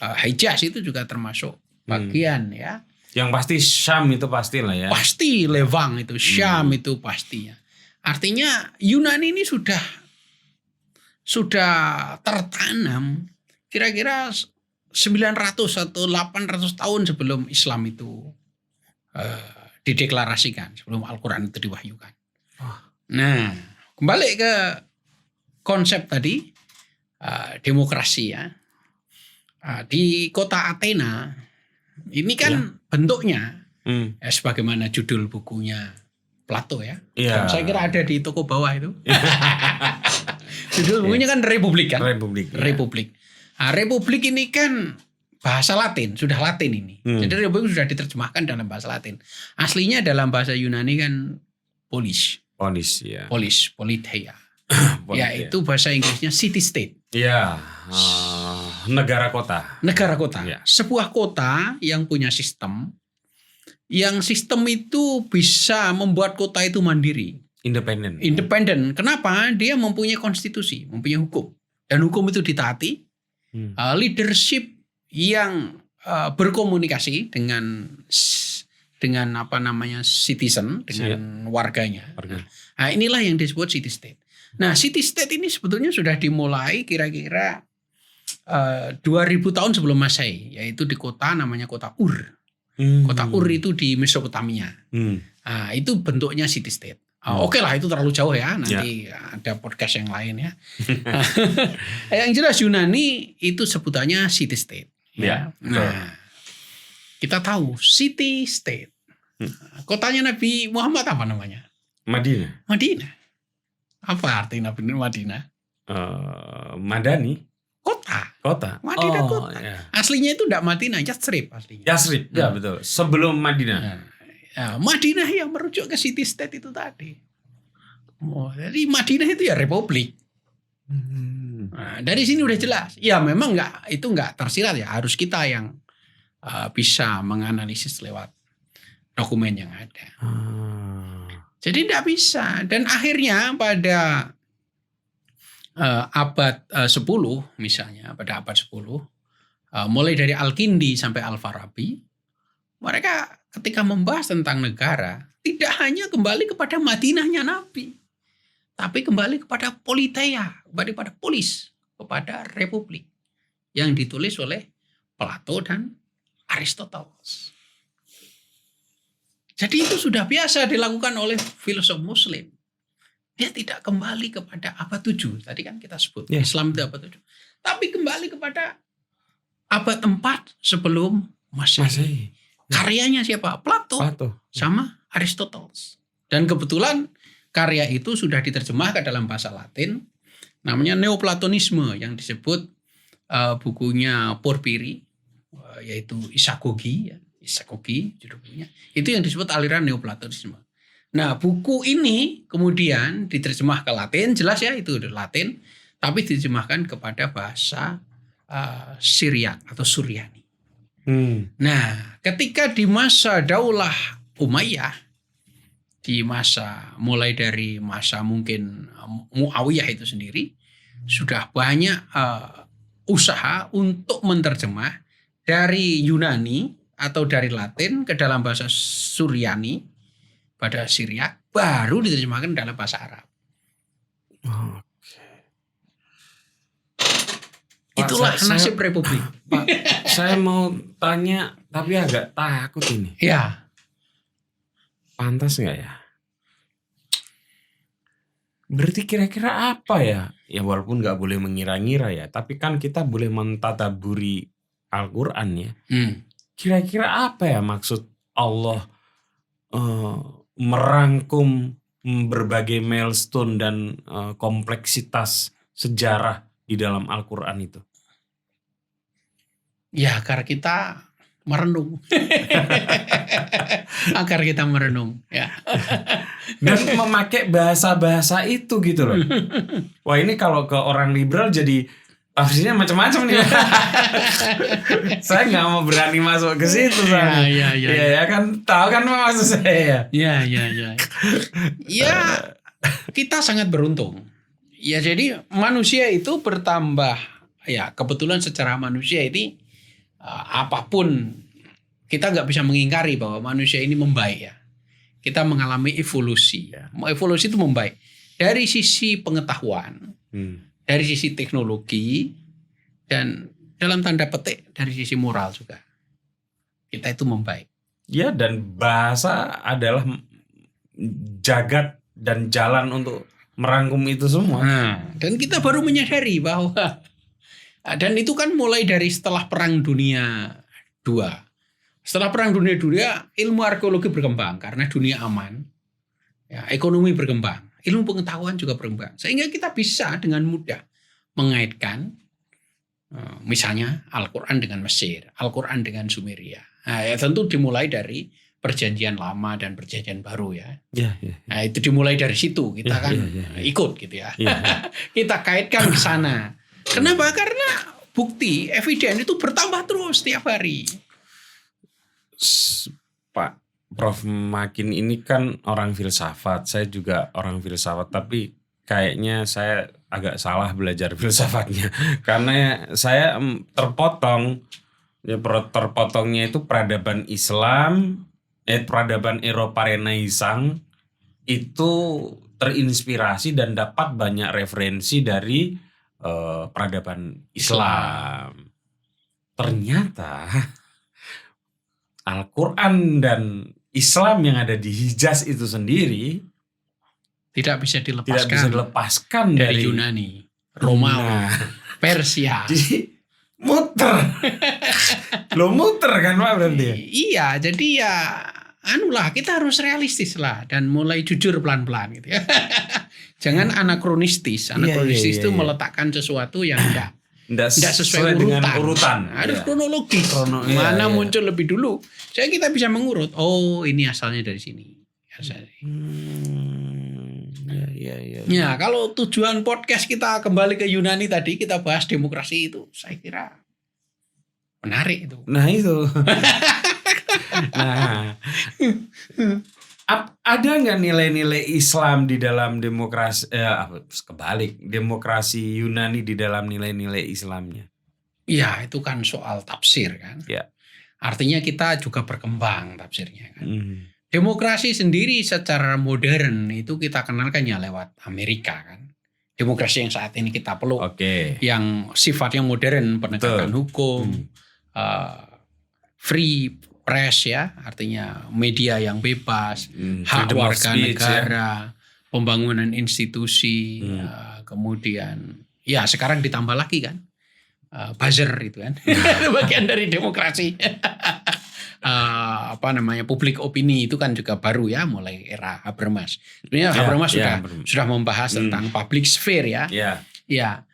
Hijaz itu juga termasuk bagian ya. Yang pasti Syam itu pastilah ya. Pasti Levang itu, Syam itu pasti ya. Artinya Yunani ini sudah tertanam kira-kira 900 atau 800 tahun sebelum Islam itu dideklarasikan, sebelum Al-Quran itu diwahyukan. Nah, kembali ke konsep tadi demokrasi ya. Di kota Athena ini kan bentuknya sebagaimana judul bukunya Plato ya. Iya. Dan saya kira ada di toko bawah itu. Judul bukunya kan Republik kan. Republik. Republik. Nah, Republik ini kan bahasa Latin, sudah Latin ini. Jadi Republik sudah diterjemahkan dalam bahasa Latin. Aslinya dalam bahasa Yunani kan polis. Polis ya. Politeia. Ya itu bahasa Inggrisnya city state. Iya. Negara kota. Negara kota. Ya. Sebuah kota yang punya sistem. Yang sistem itu bisa membuat kota itu mandiri. Independen. Independen. Kenapa? Dia mempunyai konstitusi, mempunyai hukum. Dan hukum itu ditaati. Leadership yang berkomunikasi dengan citizen, dengan warganya. Nah, inilah yang disebut city state. Nah, city state ini sebetulnya sudah dimulai kira-kira 2000 tahun sebelum Masehi, yaitu di kota namanya kota Ur. Kota Ur itu di Mesopotamia. Nah, itu bentuknya city state. Oke lah, itu terlalu jauh ya. Nanti ada podcast yang lain ya. Yang jelas Yunani itu sebutannya city state. Ya. Nah, kita tahu city state. Kotanya Nabi Muhammad apa namanya? Madinah. Madinah. Apa arti Nabi Madinah? Madani. Kota. Madinah kota. Ya. Aslinya itu enggak Madinah, Yatsrib aslinya. Yatsrib, ya betul. Sebelum Madinah. Nah, Madinah yang merujuk ke city state itu tadi. Jadi Madinah itu ya republik. Nah, dari sini udah jelas. Ya memang itu enggak tersirat ya. Harus kita yang bisa menganalisis lewat dokumen yang ada. Jadi tidak bisa. Dan akhirnya pada abad 10 misalnya, pada abad 10 mulai dari Al-Kindi sampai Al-Farabi, mereka ketika membahas tentang negara tidak hanya kembali kepada Madinahnya Nabi, tapi kembali kepada Politeia, kembali pada polis, kepada republik yang ditulis oleh Plato dan Aristoteles. Jadi itu sudah biasa dilakukan oleh filosof Muslim. Dia tidak kembali kepada abad 7. Tadi kan kita sebut Islam itu abad 7. Tapi kembali kepada abad 4 sebelum Masehi. Karyanya siapa? Plato. Sama Aristoteles. Dan kebetulan karya itu sudah diterjemahkan dalam bahasa Latin. Namanya Neoplatonisme yang disebut bukunya Porphyry. Yaitu Isagogi. Isagogi judulnya. Itu yang disebut aliran Neoplatonisme. Nah, buku ini kemudian diterjemah ke Latin, jelas ya itu Latin, tapi diterjemahkan kepada bahasa Syriak atau Suryani. Nah, ketika di masa Daulah Umayyah, di masa mulai dari masa mungkin Muawiyah itu sendiri, sudah banyak usaha untuk menerjemah dari Yunani atau dari Latin ke dalam bahasa Suryani pada Syria, baru diterjemahkan dalam bahasa Arab. Itulah nasib republik. Pak, saya mau tanya tapi agak takut ini. Ya. Pantas nggak ya? Berarti kira-kira apa ya? Ya walaupun nggak boleh mengira-ngira ya, tapi kan kita boleh mentadaburi Al-Quran ya. Kira-kira apa ya maksud Allah merangkum berbagai milestone dan kompleksitas sejarah di dalam Al-Quran itu? Ya, agar kita merenung. Agar kita merenung. Ya. Dan memakai bahasa-bahasa itu gitu loh. Wah, ini kalau ke orang liberal jadi tafsirnya macam-macam nih. Saya nggak mau berani masuk ke situ. Ya kan, tahu kan maksud saya. Ya. Ya, kita sangat beruntung. Ya, jadi manusia itu bertambah. Ya, kebetulan secara manusia ini apapun kita nggak bisa mengingkari bahwa manusia ini membaik ya. Kita mengalami evolusi. Ya. Evolusi itu membaik dari sisi pengetahuan. Dari sisi teknologi dan dalam tanda petik dari sisi moral juga. Kita itu membaik. Ya, dan bahasa adalah jagat dan jalan untuk merangkum itu semua. Dan kita baru menyadari bahwa dan itu kan mulai dari setelah Perang Dunia II. Setelah Perang Dunia II, ilmu arkeologi berkembang karena dunia aman, ya, ekonomi berkembang, ilmu pengetahuan juga berkembang, sehingga kita bisa dengan mudah mengaitkan misalnya Al-Quran dengan Mesir, Al-Quran dengan Sumeria. Nah, ya tentu dimulai dari Perjanjian Lama dan Perjanjian Baru ya. Ya. Nah itu dimulai dari situ kita ikut gitu ya. Kita kaitkan ke sana. Kenapa? Karena bukti, eviden itu bertambah terus setiap hari. Pak Prof Makin ini kan orang filsafat, saya juga orang filsafat, tapi kayaknya saya agak salah belajar filsafatnya karena saya terpotongnya itu peradaban Islam, peradaban Eropa Renaissance itu terinspirasi dan dapat banyak referensi dari peradaban Islam. Ternyata Al-Quran dan Islam yang ada di Hijaz itu sendiri tidak bisa dilepaskan dari Yunani, Romawi, Persia. Jadi muter kan Pak berarti ya? Iya, jadi ya kita harus realistis lah dan mulai jujur pelan-pelan gitu ya. Jangan anakronistis. Anakronistis itu meletakkan sesuatu yang tidak sesuai dengan urutan. Harus kronologis. Mana muncul lebih dulu. Jadi kita bisa mengurut. Oh, ini asalnya dari sini. Ya, kalau tujuan podcast kita kembali ke Yunani tadi, kita bahas demokrasi itu, saya kira menarik itu. Nah itu. Ada nggak nilai-nilai Islam di dalam demokrasi? Demokrasi Yunani di dalam nilai-nilai Islamnya? Ya, itu kan soal tafsir kan. Ya. Artinya kita juga berkembang tafsirnya kan. Demokrasi sendiri secara modern itu kita kenalkan ya lewat Amerika kan. Demokrasi yang saat ini kita peluk, yang sifatnya modern, penegakan hukum, free press ya, artinya media yang bebas, hak warga negara, pembangunan institusi, kemudian ya sekarang ditambah lagi kan buzzer itu kan, bagian dari demokrasi. Publik opini itu kan juga baru ya, mulai era Habermas. Sebenarnya Habermas sudah membahas tentang public sphere ya. Ya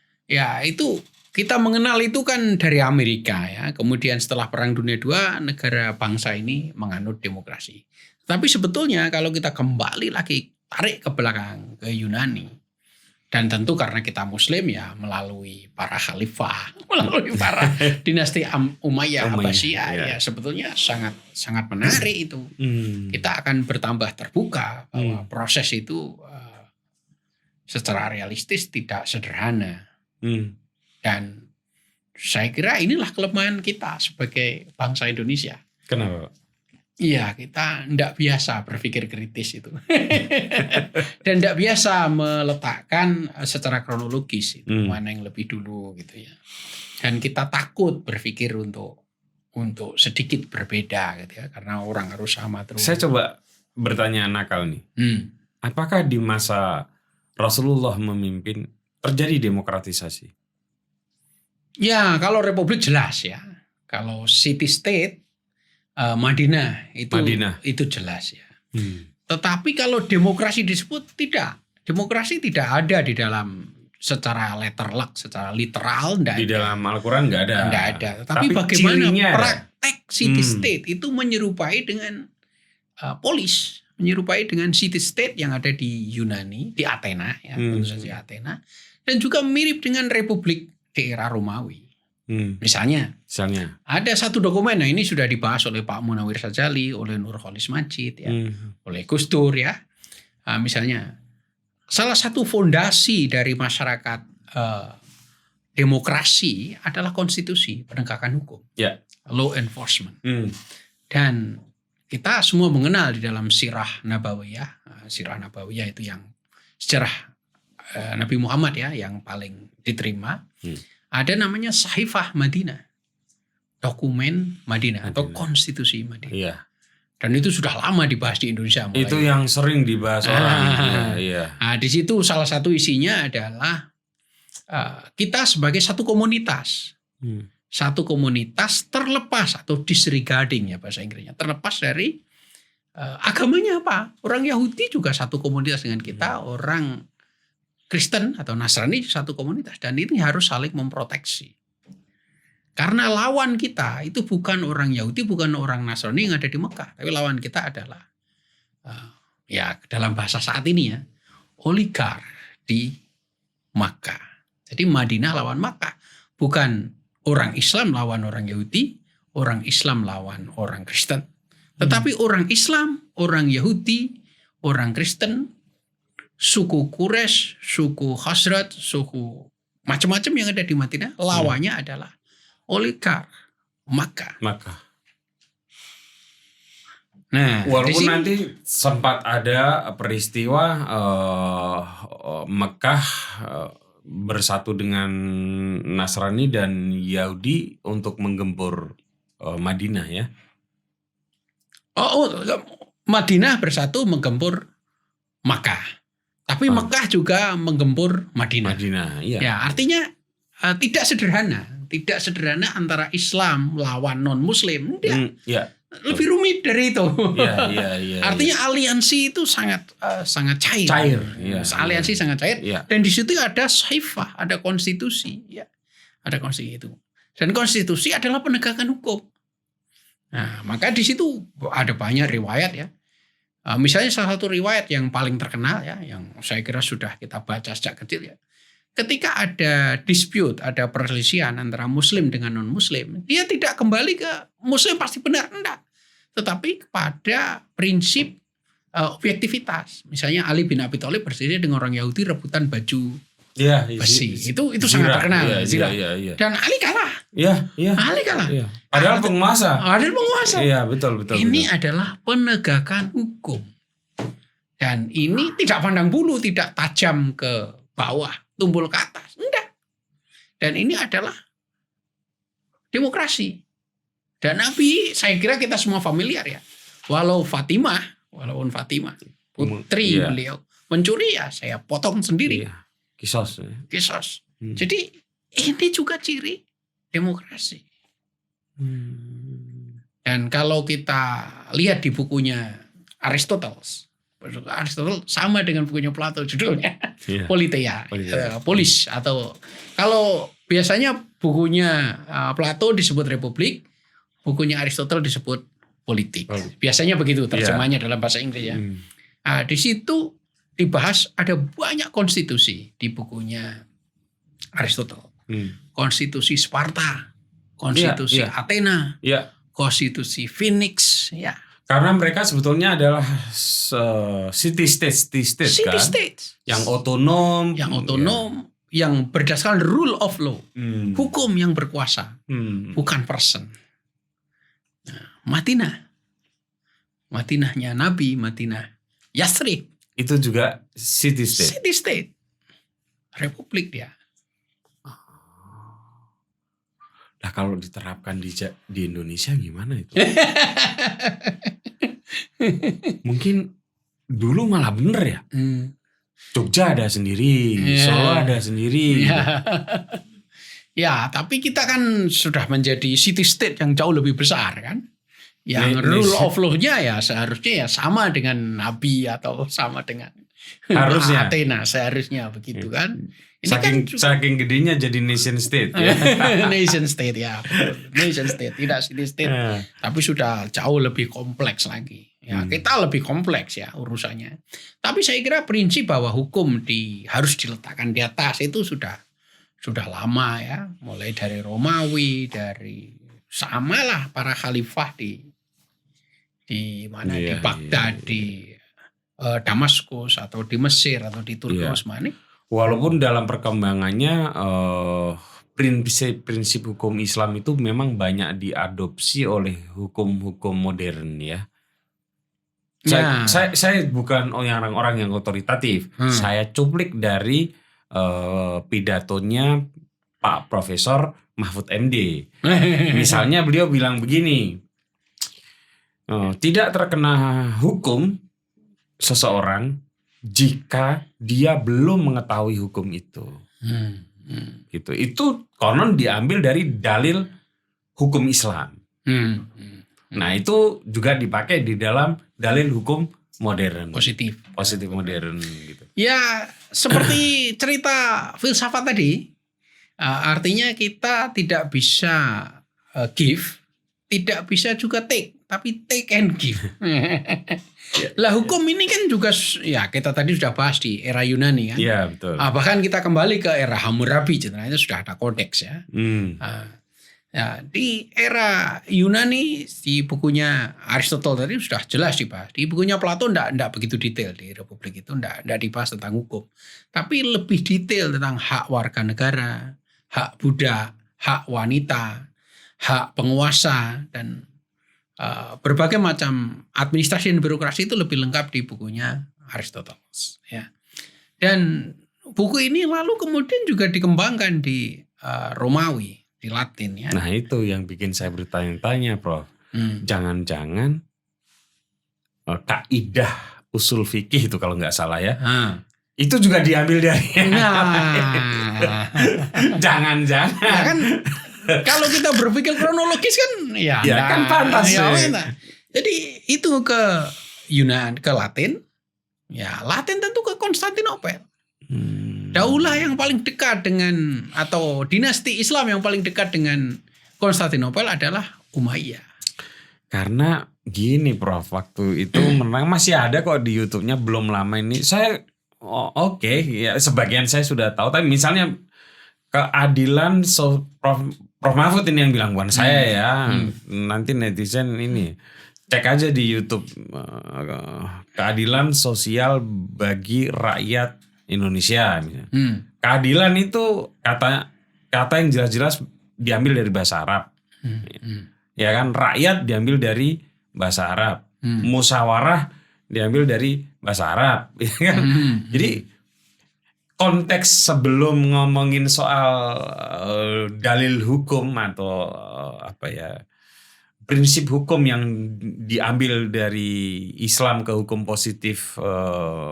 itu kita mengenal itu kan dari Amerika ya. Kemudian setelah Perang Dunia II, negara bangsa ini menganut demokrasi. Tapi sebetulnya kalau kita kembali lagi tarik ke belakang ke Yunani, dan tentu karena kita Muslim ya melalui para khalifah, melalui para dinasti Umayyah, Abbasiyah ya sebetulnya sangat menarik itu. Kita akan bertambah terbuka bahwa proses itu secara realistis tidak sederhana. Dan saya kira inilah kelemahan kita sebagai bangsa Indonesia. Kenapa? Iya, kita tidak biasa berpikir kritis itu. Dan tidak biasa meletakkan secara kronologis itu mana yang lebih dulu gitu ya. Dan kita takut berpikir untuk sedikit berbeda gitu ya, karena orang harus sama terus. Saya coba bertanya nakal nih. Apakah di masa Rasulullah memimpin terjadi demokratisasi? Ya, kalau republik jelas ya. Kalau city state Madinah itu jelas ya. Tetapi kalau demokrasi disebut tidak. Demokrasi tidak ada di dalam secara letterlek, secara literal di dalam Al-Quran nggak ada. Nggak ada. Tapi bagaimana praktek city state itu menyerupai dengan polis, menyerupai dengan city state yang ada di Yunani, di Athena ya, tentu saja Athena, dan juga mirip dengan republik di era Romawi. Misalnya ada satu dokumen, nah ini sudah dibahas oleh Pak Munawir Sajali, oleh Nurholis Majid ya, oleh Gus Dur ya. Misalnya salah satu fondasi dari masyarakat demokrasi adalah konstitusi, penegakan hukum, law enforcement. Dan kita semua mengenal di dalam Sirah Nabawiyah. Sirah Nabawiyah itu yang sejarah Nabi Muhammad ya, yang paling diterima. Ada namanya Sahifah Madinah, dokumen Madinah atau konstitusi Madinah. Dan itu sudah lama dibahas di Indonesia. Mulai. Itu yang sering dibahas orang. Iya. Nah, di situ salah satu isinya adalah kita sebagai satu komunitas. Satu komunitas terlepas atau disregarding ya bahasa Inggrisnya. Terlepas dari agamanya apa. Orang Yahudi juga satu komunitas dengan kita. Orang Kristen atau Nasrani satu komunitas. Dan ini harus saling memproteksi. Karena lawan kita itu bukan orang Yahudi, bukan orang Nasrani yang ada di Mekah. Tapi lawan kita adalah, ya dalam bahasa saat ini ya, oligark di Makkah. Jadi Madinah lawan Makkah. Bukan orang Islam lawan orang Yahudi, orang Islam lawan orang Kristen. Tetapi orang Islam, orang Yahudi, orang Kristen, suku Quraisy, suku Khazraj, suku macam-macam yang ada di Madinah, lawannya adalah oligark Makkah. Nah, walaupun nanti sempat ada peristiwa Mekah bersatu dengan Nasrani dan Yahudi untuk menggempur Madinah ya. Madinah bersatu menggempur Makkah. Tapi Mekah juga menggempur Madinah. Iya. Ya, artinya tidak sederhana antara Islam lawan non-Muslim. Lebih rumit dari itu. Artinya aliansi itu sangat cair. Aliansi sangat cair. Dan di situ ada saifah, ada konstitusi. Ya, ada konstitusi itu. Dan konstitusi adalah penegakan hukum. Nah, maka di situ ada banyak riwayat ya. Misalnya salah satu riwayat yang paling terkenal ya, yang saya kira sudah kita baca sejak kecil ya. Ketika ada dispute, ada perselisihan antara Muslim dengan non-Muslim, dia tidak kembali ke Muslim pasti benar, enggak. Tetapi kepada prinsip objektivitas. Misalnya Ali bin Abi Thalib berselisih dengan orang Yahudi rebutan baju besi. Itu sangat terkenal. Dan Ali kalah. Ali kalah. Padahal penguasa. Iya, betul. Ini adalah penegakan hukum. Dan ini tidak pandang bulu, tidak tajam ke bawah, tumpul ke atas. Enggak. Dan ini adalah demokrasi. Dan Nabi, saya kira kita semua familiar ya. Walaupun Fatimah putri beliau mencuri ya saya potong sendiri. Kisos. Jadi ini juga ciri demokrasi. Dan kalau kita lihat di bukunya Aristoteles sama dengan bukunya Plato judulnya Politeia, polis atau kalau biasanya bukunya Plato disebut Republik, bukunya Aristoteles disebut politik. Biasanya begitu terjemahnya dalam bahasa Inggris ya. Di situ dibahas ada banyak konstitusi di bukunya Aristoteles. Konstitusi Sparta, konstitusi Athena, konstitusi Phoenix ya. Karena mereka sebetulnya adalah city state kan? Yang otonom, yang berdasarkan rule of law, hukum yang berkuasa, bukan person. Nah, Madinahnya Nabi, Madinah Yathrib. Itu juga city state. City state, republik dia. Nah kalau diterapkan di Indonesia gimana itu? Mungkin dulu malah bener ya. Jogja ada sendiri, Solo ada sendiri. Ya, tapi kita kan sudah menjadi city state yang jauh lebih besar kan. Yang rule of law-nya ya seharusnya ya sama dengan Nabi atau sama dengan harusnya Athena, seharusnya begitu kan. Ini saking gedenya jadi nation state ya. Nation state ya, nation state tidak city state, tapi sudah jauh lebih kompleks lagi. Ya, kita lebih kompleks ya urusannya. Tapi saya kira prinsip bahwa hukum harus diletakkan di atas itu sudah lama ya, mulai dari Romawi, dari samalah para khalifah di mana di Baghdad, di Damaskus atau di Mesir atau di Turki Utsmani. Walaupun dalam perkembangannya prinsip hukum Islam itu memang banyak diadopsi oleh hukum-hukum modern ya. Saya bukan orang yang otoritatif. Saya cuplik dari pidatonya Pak Profesor Mahfud MD. Misalnya beliau bilang begini, Tidak terkena hukum seseorang jika dia belum mengetahui hukum itu. Gitu. Itu konon diambil dari dalil hukum Islam. Nah, itu juga dipakai di dalam dalil hukum modern. Positif modern gitu. Ya, seperti cerita filsafat tadi, artinya kita tidak bisa give, tidak bisa juga take, tapi take and give. Lah hukum ini kan juga, ya kita tadi sudah bahas di era Yunani kan. Iya, betul. Bahkan kita kembali ke era Hammurabi, sebenarnya sudah ada kodeks ya. Ya, di era Yunani di bukunya Aristotle tadi sudah jelas dibahas. Di bukunya Plato enggak begitu detail, di Republik itu enggak dibahas tentang hukum. Tapi lebih detail tentang hak warga negara, hak budak, hak wanita, hak penguasa, dan berbagai macam administrasi dan birokrasi itu lebih lengkap di bukunya Aristoteles. Ya. Dan buku ini lalu kemudian juga dikembangkan di Romawi, di Latin ya. Nah, itu yang bikin saya bertanya-tanya, Prof. Jangan-jangan kaidah usul fikih itu kalau nggak salah ya, itu juga diambil dari. Jangan-jangan. Ya kan, kalau kita berpikir kronologis kan, ya kan pantas. Jadi itu ke Yunani, ke Latin, ya Latin tentu ke Konstantinopel. Daulah yang paling dekat dengan, atau dinasti Islam yang paling dekat dengan Konstantinopel adalah Umayyah. Karena gini, Prof, waktu itu menang masih ada kok di YouTube-nya, belum lama ini. Saya oke, ya sebagian saya sudah tahu, tapi misalnya keadilan, Prof Mahfud ini yang bilang, bukan saya ya. Nanti netizen ini cek aja di YouTube, keadilan sosial bagi rakyat Indonesia. Keadilan itu kata yang jelas-jelas diambil dari bahasa Arab. Ya kan, rakyat diambil dari bahasa Arab. Musyawarah diambil dari bahasa Arab. Ya kan? Jadi konteks sebelum ngomongin soal dalil hukum atau prinsip hukum yang diambil dari Islam ke hukum positif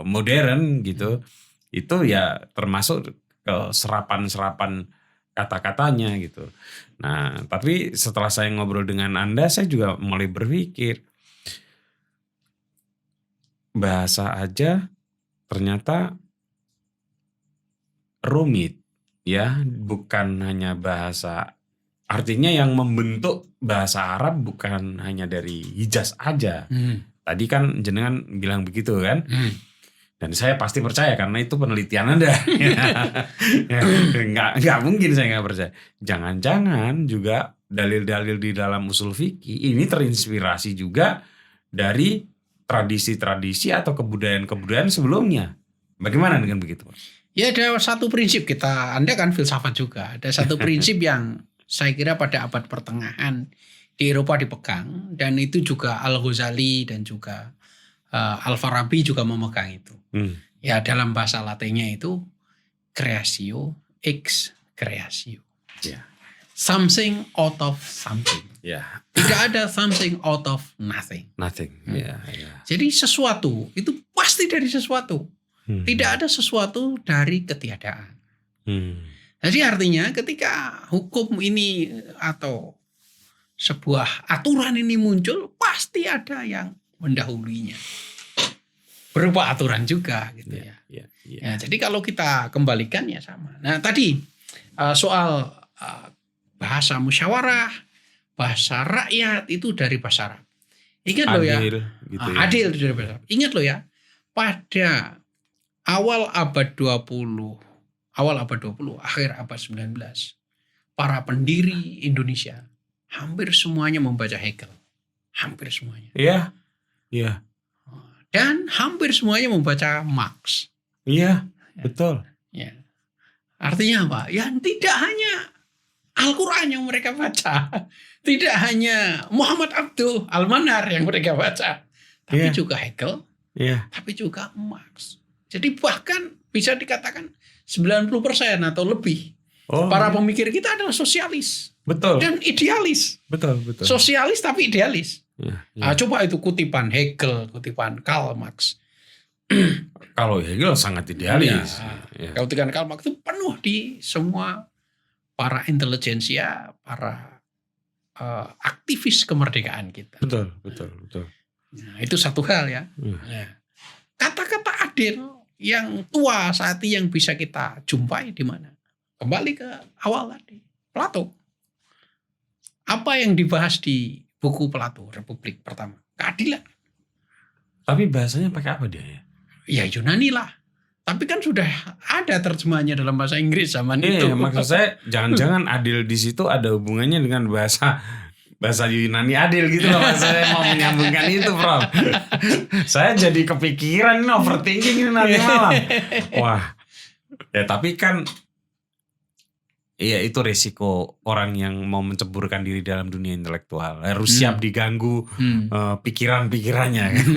modern gitu, itu ya termasuk ke serapan-serapan kata-katanya gitu. Nah, tapi setelah saya ngobrol dengan Anda, saya juga mulai berpikir, bahasa aja ternyata rumit ya, bukan hanya bahasa. Artinya yang membentuk bahasa Arab bukan hanya dari Hijaz aja. Tadi kan jenengan bilang begitu kan? Dan saya pasti percaya karena itu penelitian Anda. Nggak mungkin saya nggak percaya. Jangan-jangan juga dalil-dalil di dalam usul fikih ini terinspirasi juga dari tradisi-tradisi atau kebudayaan-kebudayaan sebelumnya. Bagaimana dengan begitu, Pak? Ya, ada satu prinsip, Anda kan filsafat juga. Ada satu prinsip yang saya kira pada abad pertengahan di Eropa dipegang, dan itu juga Al-Ghazali dan juga Al-Farabi juga memegang itu. Ya, dalam bahasa Latinnya itu creatio ex creatio. Something out of something. Tidak ada something out of nothing. Jadi sesuatu itu pasti dari sesuatu. Tidak ada sesuatu dari ketiadaan. Jadi artinya ketika hukum ini atau sebuah aturan ini muncul, pasti ada yang mendahulunya. Berupa aturan juga gitu ya. Ya, jadi kalau kita kembalikan ya sama. Nah, tadi soal bahasa musyawarah, bahasa rakyat itu dari bahasa Arab. Ingat loh ya. Adil itu dari bahasa Arab. Ingat loh ya. Pada awal abad 20, akhir abad 19, para pendiri Indonesia hampir semuanya membaca Hegel. Hampir semuanya. Iya. Dan hampir semuanya membaca Marx. Iya, betul. Ya. Artinya apa? Ya, tidak hanya Al-Quran yang mereka baca. Tidak hanya Muhammad Abduh Al-Manar yang mereka baca. Tapi juga Hegel. Tapi juga Marx. Jadi bahkan bisa dikatakan 90% atau lebih para pemikir kita adalah sosialis. Betul. Dan idealis. Betul. Sosialis tapi idealis. Coba itu kutipan Hegel, kutipan Karl Marx. Kalau Hegel sangat idealis. Kutipan Karl Marx itu penuh di semua para intelijensia, para aktivis kemerdekaan kita. Betul. Nah, itu satu hal ya. Nah, kata-kata adil yang tua saat ini yang bisa kita jumpai di mana? Kembali ke awal tadi, Plato. Apa yang dibahas di buku Plato, Republik Pertama? Keadilan. Tapi bahasanya pakai apa dia ya? Ya Yunani lah. Tapi kan sudah ada terjemahannya dalam bahasa Inggris zaman itu. Maksud saya jangan-jangan adil di situ ada hubungannya dengan bahasa Yunani adil gitu loh. Saya mau menyambungkan itu, Prof. Saya jadi kepikiran ini overthinking ini nanti malam. Wah. Ya tapi kan itu resiko orang yang mau menceburkan diri dalam dunia intelektual. Harus siap diganggu pikiran-pikirannya kan.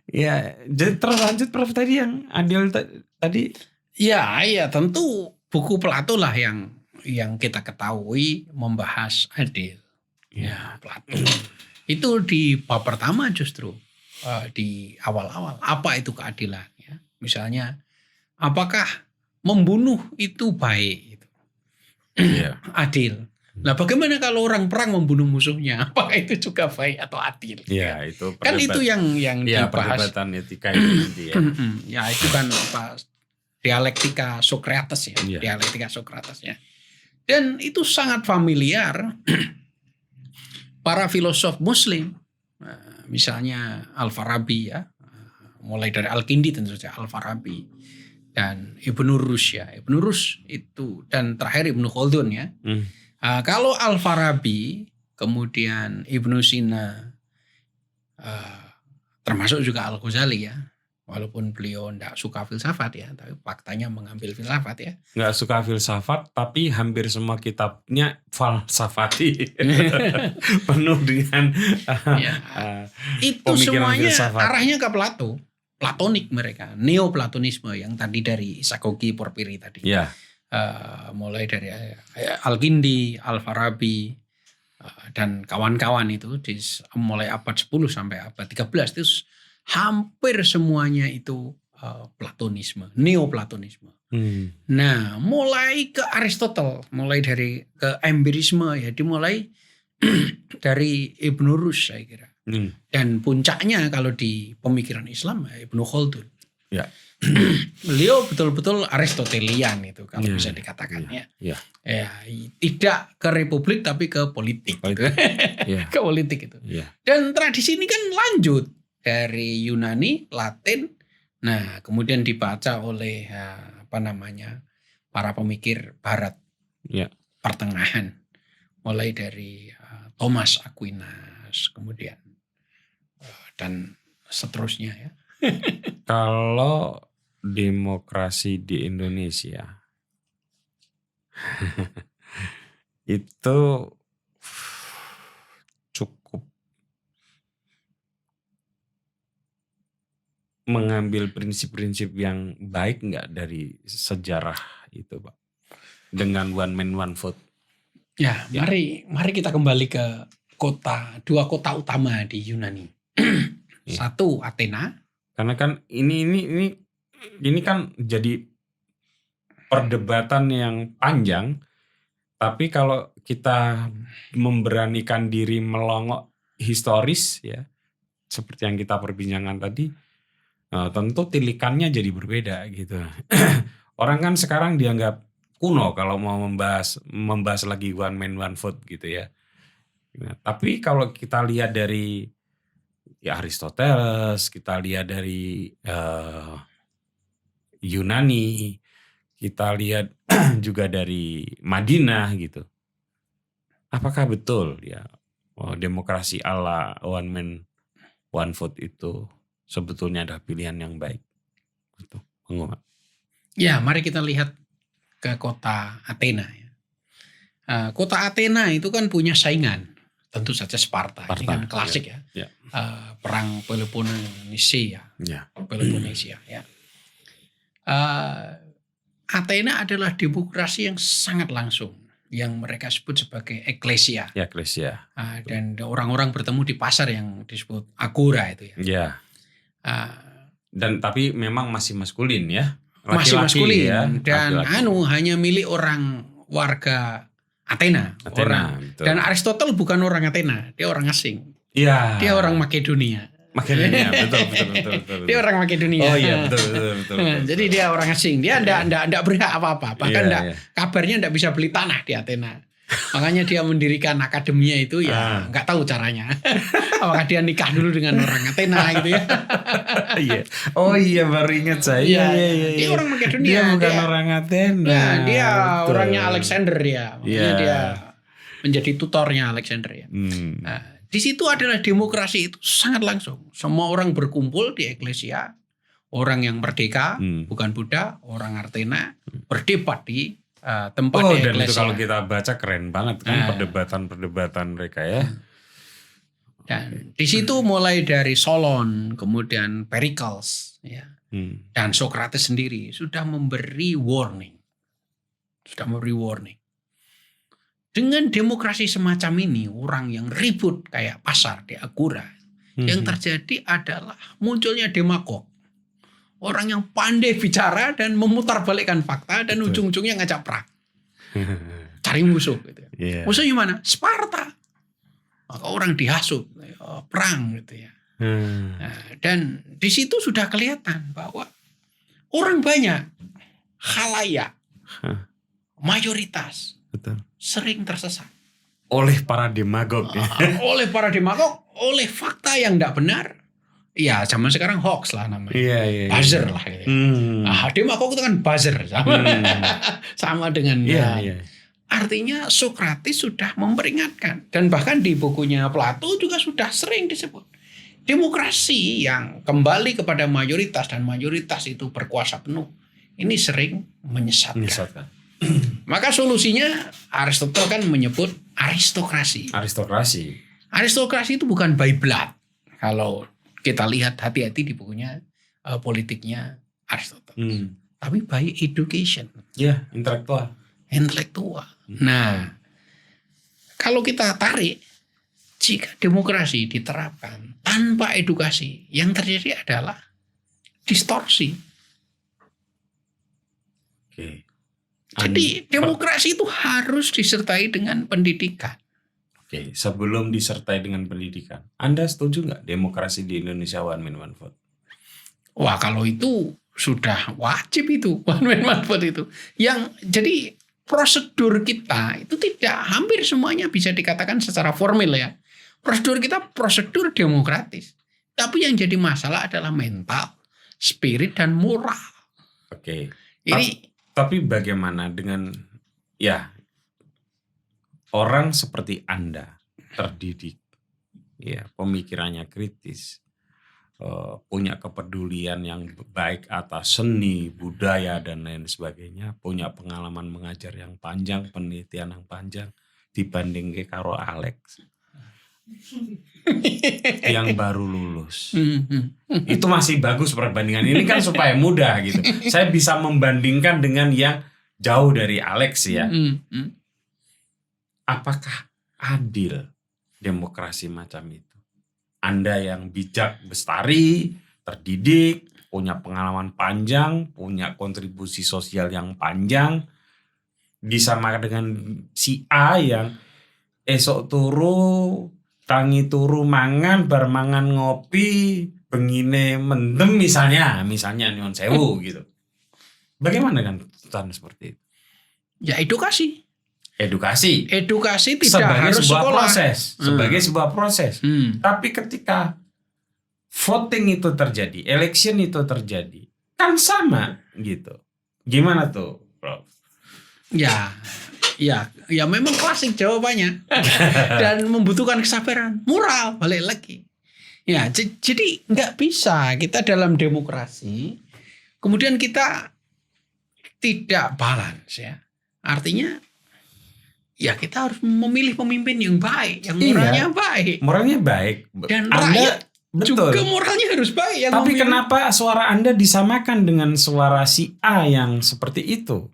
Ya, jadi terus lanjut Prof tadi yang adil tadi. Ya tentu buku Plato lah yang kita ketahui membahas adil. Ya Plato. Itu di bab pertama justru di awal-awal. Apa itu keadilan? Ya, misalnya, apakah membunuh itu baik? Adil. Nah, bagaimana kalau orang perang membunuh musuhnya? Apakah itu juga baik atau adil? Ya, itu kan itu yang dibahas. Perdebatan etika itu nanti ya. Ya, itu kan dialektika Sokrates ya. Dialektika Sokrates ya. Dan itu sangat familiar para filosof Muslim, misalnya Al-Farabi ya, mulai dari Al-Kindi tentu saja, Al-Farabi dan Ibnu Rus ya. Ibnu Rus itu dan terakhir Ibnu Khaldun ya. Kalau Al-Farabi, kemudian Ibnu Sina, termasuk juga Al-Ghazali ya, walaupun beliau tidak suka filsafat ya, tapi faktanya mengambil filsafat ya. Nggak suka filsafat, tapi hampir semua kitabnya falsafati, penuh dengan itu semuanya filsafat. Arahnya ke Plato, Platonik mereka, Neoplatonisme yang tadi dari Isagogi Porpiri tadi. Ya. Mulai dari Al-Kindi, Al-Farabi dan kawan-kawan itu mulai abad 10 sampai abad 13 itu hampir semuanya itu Platonisme, Neoplatonisme. Nah, mulai ke Aristotle, mulai dari ke empirisme ya, dimulai dari Ibnu Rus saya kira. Dan puncaknya kalau di pemikiran Islam Ibnu Khaldun. Ya. Beliau betul-betul Aristotelian itu kalau bisa dikatakan ya. Tidak ke republik tapi ke politik. Gitu. Ke politik itu. Dan tradisi ini kan lanjut dari Yunani, Latin. Nah, kemudian dibaca oleh para pemikir Barat. Pertengahan. Mulai dari Thomas Aquinas kemudian dan seterusnya ya. Kalau demokrasi di Indonesia itu cukup mengambil prinsip-prinsip yang baik nggak dari sejarah itu, Pak? Dengan one man one vote. Ya. Mari kita kembali ke dua kota utama di Yunani. Satu Athena. Karena kan ini kan jadi perdebatan yang panjang, tapi kalau kita memberanikan diri melongok historis ya, seperti yang kita perbincangkan tadi, tentu tilikannya jadi berbeda gitu. Orang kan sekarang dianggap kuno kalau mau membahas lagi one man one vote gitu ya. Nah, tapi kalau kita lihat dari Aristoteles, kita lihat dari Yunani, kita lihat juga dari Madinah gitu. Apakah betul ya demokrasi ala one man one vote itu sebetulnya ada pilihan yang baik? Gitu. Ya, mari kita lihat ke kota Athena ya. Kota Athena itu kan punya saingan. Tentu saja Sparta. Ini kan klasik ya. Perang Peloponnesia. Peloponnesia ya. Athena adalah demokrasi yang sangat langsung. yang mereka sebut sebagai eklesia. Ya, eklesia. Dan orang-orang bertemu di pasar yang disebut agora itu ya. Ya. Dan tapi memang masih maskulin ya. Laki-laki Masih maskulin ya, dan laki-laki. hanya milik orang warga Athena. Betul. Dan Aristotle bukan orang Athena, dia orang asing. Iya. Dia orang Makedonia. Betul. Dia orang Makedonia. Oh iya, betul. Jadi dia orang asing. Dia enggak berhak apa-apa. Bahkan kabarnya enggak bisa beli tanah di Athena. Makanya dia mendirikan akademinya itu ya enggak tahu caranya. Apakah dia nikah dulu dengan orang Athena gitu ya. Iya. Oh iya, baru ingat saya. Iya. Dia orang Makedonia. Dia bukan orang Athena. Nah, dia orangnya Alexander ya. Makanya dia menjadi tutornya Alexander ya. Nah, di situ adalah demokrasi itu sangat langsung. Semua orang berkumpul di eklesia. Orang yang merdeka, bukan Buddha, orang Athena, berdebat di tempat di eklesia. Dan itu kalau kita baca keren banget kan perdebatan mereka ya. Dan di situ mulai dari Solon, kemudian Pericles, ya, dan Socrates sendiri sudah memberi warning. Dengan demokrasi semacam ini, orang yang ribut kayak pasar di agora, yang terjadi adalah munculnya demagog. Orang yang pandai bicara dan memutarbalikkan fakta dan ujung-ujungnya ngajak perang. Cari musuh. Gitu. Yeah. Musuhnya mana? Sparta. Maka orang dihasut, perang gitu ya. Nah, dan di situ sudah kelihatan bahwa orang banyak, khalayak, mayoritas, sering tersesat. Oleh para demagog. Oleh fakta yang tidak benar. Ya, zaman sekarang hoax lah namanya. Iya. Buzzer lah. Gitu. Demagog itu kan buzzer. Sama dengan... Iya. Artinya Socrates sudah memperingatkan. Dan bahkan di bukunya Plato juga sudah sering disebut. Demokrasi yang kembali kepada mayoritas dan mayoritas itu berkuasa penuh. Ini sering menyesatkan. Maka solusinya Aristotle kan menyebut aristokrasi. Aristokrasi itu bukan by blood. Kalau kita lihat hati-hati di bukunya politiknya Aristotle. Tapi by education. Ya, intelektual. Nah, kalau kita tarik, jika demokrasi diterapkan tanpa edukasi, yang terjadi adalah distorsi. Oke. Jadi demokrasi itu harus disertai dengan pendidikan. Oke, sebelum disertai dengan pendidikan, Anda setuju nggak demokrasi di Indonesia one man one vote? Wah, kalau itu sudah wajib itu one man one vote itu. Jadi prosedur kita itu tidak hampir semuanya bisa dikatakan secara formal ya. Prosedur kita prosedur demokratis. Tapi yang jadi masalah adalah mental, spirit dan moral. Oke. Tapi bagaimana dengan orang seperti Anda, terdidik, ya, pemikirannya kritis, punya kepedulian yang baik atas seni, budaya, dan lain sebagainya, punya pengalaman mengajar yang panjang, penelitian yang panjang, dibanding ke karo Alex yang baru lulus. Itu masih bagus perbandingan ini kan supaya mudah gitu. Saya bisa membandingkan dengan yang jauh dari Alex ya. Apakah adil demokrasi macam itu? Anda yang bijak, bestari, terdidik, punya pengalaman panjang, punya kontribusi sosial yang panjang, disamakan dengan si A yang esok turu, tangi turu mangan, bar mangan ngopi, bengine mendem misalnya nyuwun sewu gitu. Bagaimana dengan tuntutan seperti itu? Ya edukasi tidak sebagai harus sekolah. Sebagai sebuah proses. Tapi ketika voting itu terjadi, election itu terjadi, kan sama gitu. Gimana tuh, Prof? Ya memang klasik jawabannya. Dan membutuhkan kesabaran, moral, balik lagi. Ya, jadi nggak bisa kita dalam demokrasi kemudian kita tidak balance ya. Artinya ya kita harus memilih pemimpin yang baik, yang moralnya baik. Moralnya baik. Dan rakyat juga moralnya harus baik. Tapi kenapa suara Anda disamakan dengan suara si A yang seperti itu?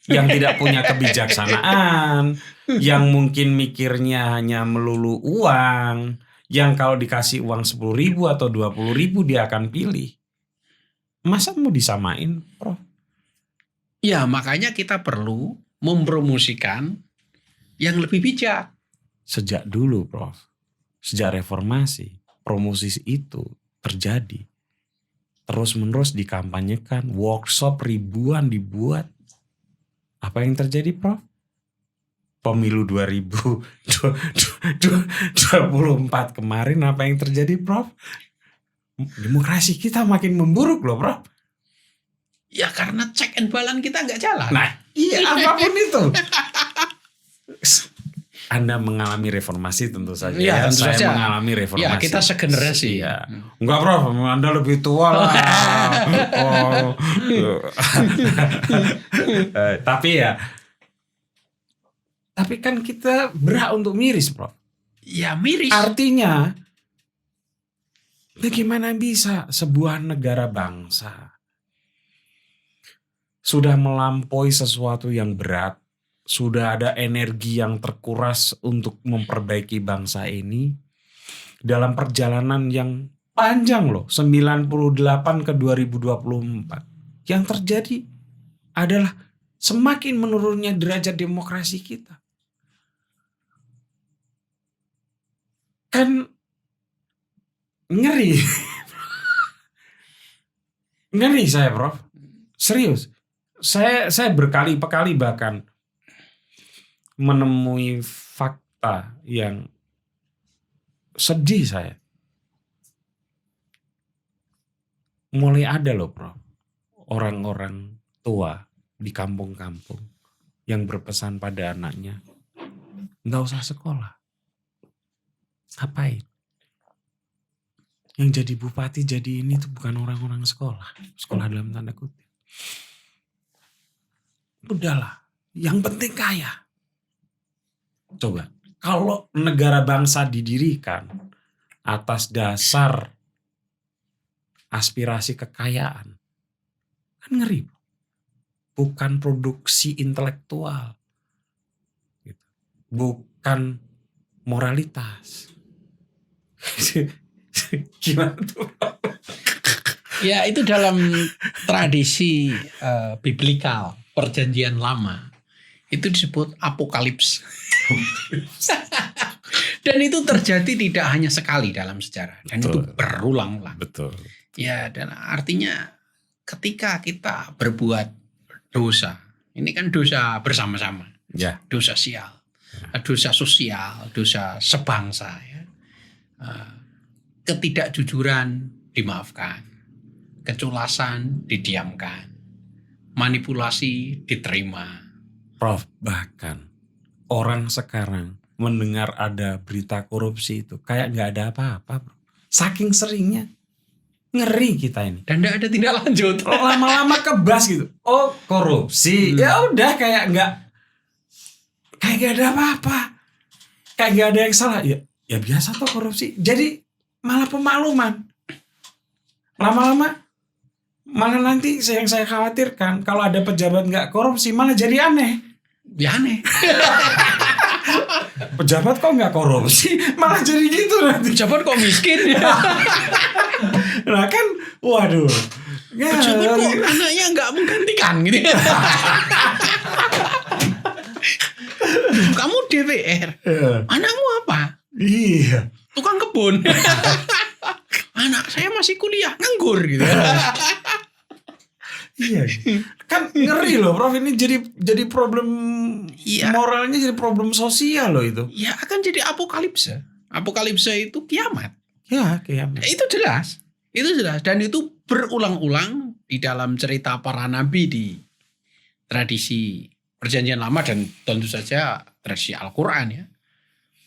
yang tidak punya kebijaksanaan, yang mungkin mikirnya hanya melulu uang, yang kalau dikasih uang 10.000 atau 20.000 dia akan pilih. Masa mau disamain, Prof? Ya, makanya kita perlu mempromosikan yang lebih bijak. Sejak dulu, Prof. Sejak reformasi, promosi itu terjadi. Terus-menerus dikampanyekan, workshop ribuan dibuat. Apa yang terjadi, Prof? Pemilu 2024 kemarin apa yang terjadi, Prof? Demokrasi kita makin memburuk loh, Prof. Ya karena check and balance kita nggak jalan. Nah, iya apapun itu. Anda mengalami reformasi tentu saja. Ya, tentu saya saja. mengalami reformasi. Ya, kita segenerasi. Ya. Enggak, Prof. Anda lebih tua lah. Oh. Tapi kan kita berhak untuk miris, Prof. Ya miris. Artinya, bagaimana bisa sebuah negara bangsa sudah melampaui sesuatu yang berat, sudah ada energi yang terkuras untuk memperbaiki bangsa ini dalam perjalanan yang panjang loh, 98 ke 2024. Yang terjadi adalah semakin menurunnya derajat demokrasi kita. Kan ngeri. Ngeri saya, Prof. Serius. Saya berkali-kali bahkan menemui fakta yang sedih saya. Mulai ada loh, Prof, orang-orang tua di kampung-kampung yang berpesan pada anaknya, nggak usah sekolah. Ngapain? Yang jadi bupati jadi ini tuh bukan orang-orang sekolah. Sekolah dalam tanda kutip. Udahlah, yang penting kaya. Coba, kalau negara bangsa didirikan atas dasar aspirasi kekayaan, kan ngeri. Bukan produksi intelektual, bukan moralitas. Gimana tuh? Ya itu dalam tradisi biblikal perjanjian lama itu disebut apokalips. Dan itu terjadi tidak hanya sekali dalam sejarah, dan Betul. itu berulang-ulang. Betul. Ya, dan artinya ketika kita berbuat dosa, ini kan dosa bersama-sama, Ya. dosa sosial, dosa sebangsa, ya. Ketidakjujuran dimaafkan, keculasan didiamkan, manipulasi diterima. Prof, bahkan orang sekarang mendengar ada berita korupsi itu kayak nggak ada apa-apa, bro. Saking seringnya, ngeri kita ini. Dan tidak ada tindak lanjut. Lama-lama kebas gitu. Oh, korupsi. Ya udah kayak nggak ada apa-apa. Kayak nggak ada yang salah. Ya biasa tuh korupsi. Jadi malah pemakluman. Lama-lama malah nanti yang saya khawatirkan kalau ada pejabat nggak korupsi malah jadi aneh. Ya aneh. Pejabat kok nggak korupsi malah jadi gitu nanti. Pejabat kok miskin. Nah kan, waduh. Pejabat kok anaknya nggak menggantikan gitu. Kamu DPR, anakmu apa? Iya. Tukang kebun. Anak saya masih kuliah, nganggur gitu. Iya. Kan ngeri loh, Prof, ini jadi problem moralnya, jadi problem sosial loh itu. Ya akan jadi apokalipsa. Apokalipsa itu kiamat. Ya, kiamat. Itu jelas. Itu jelas dan itu berulang-ulang di dalam cerita para nabi di tradisi Perjanjian Lama dan tentu saja tradisi Al-Qur'an ya.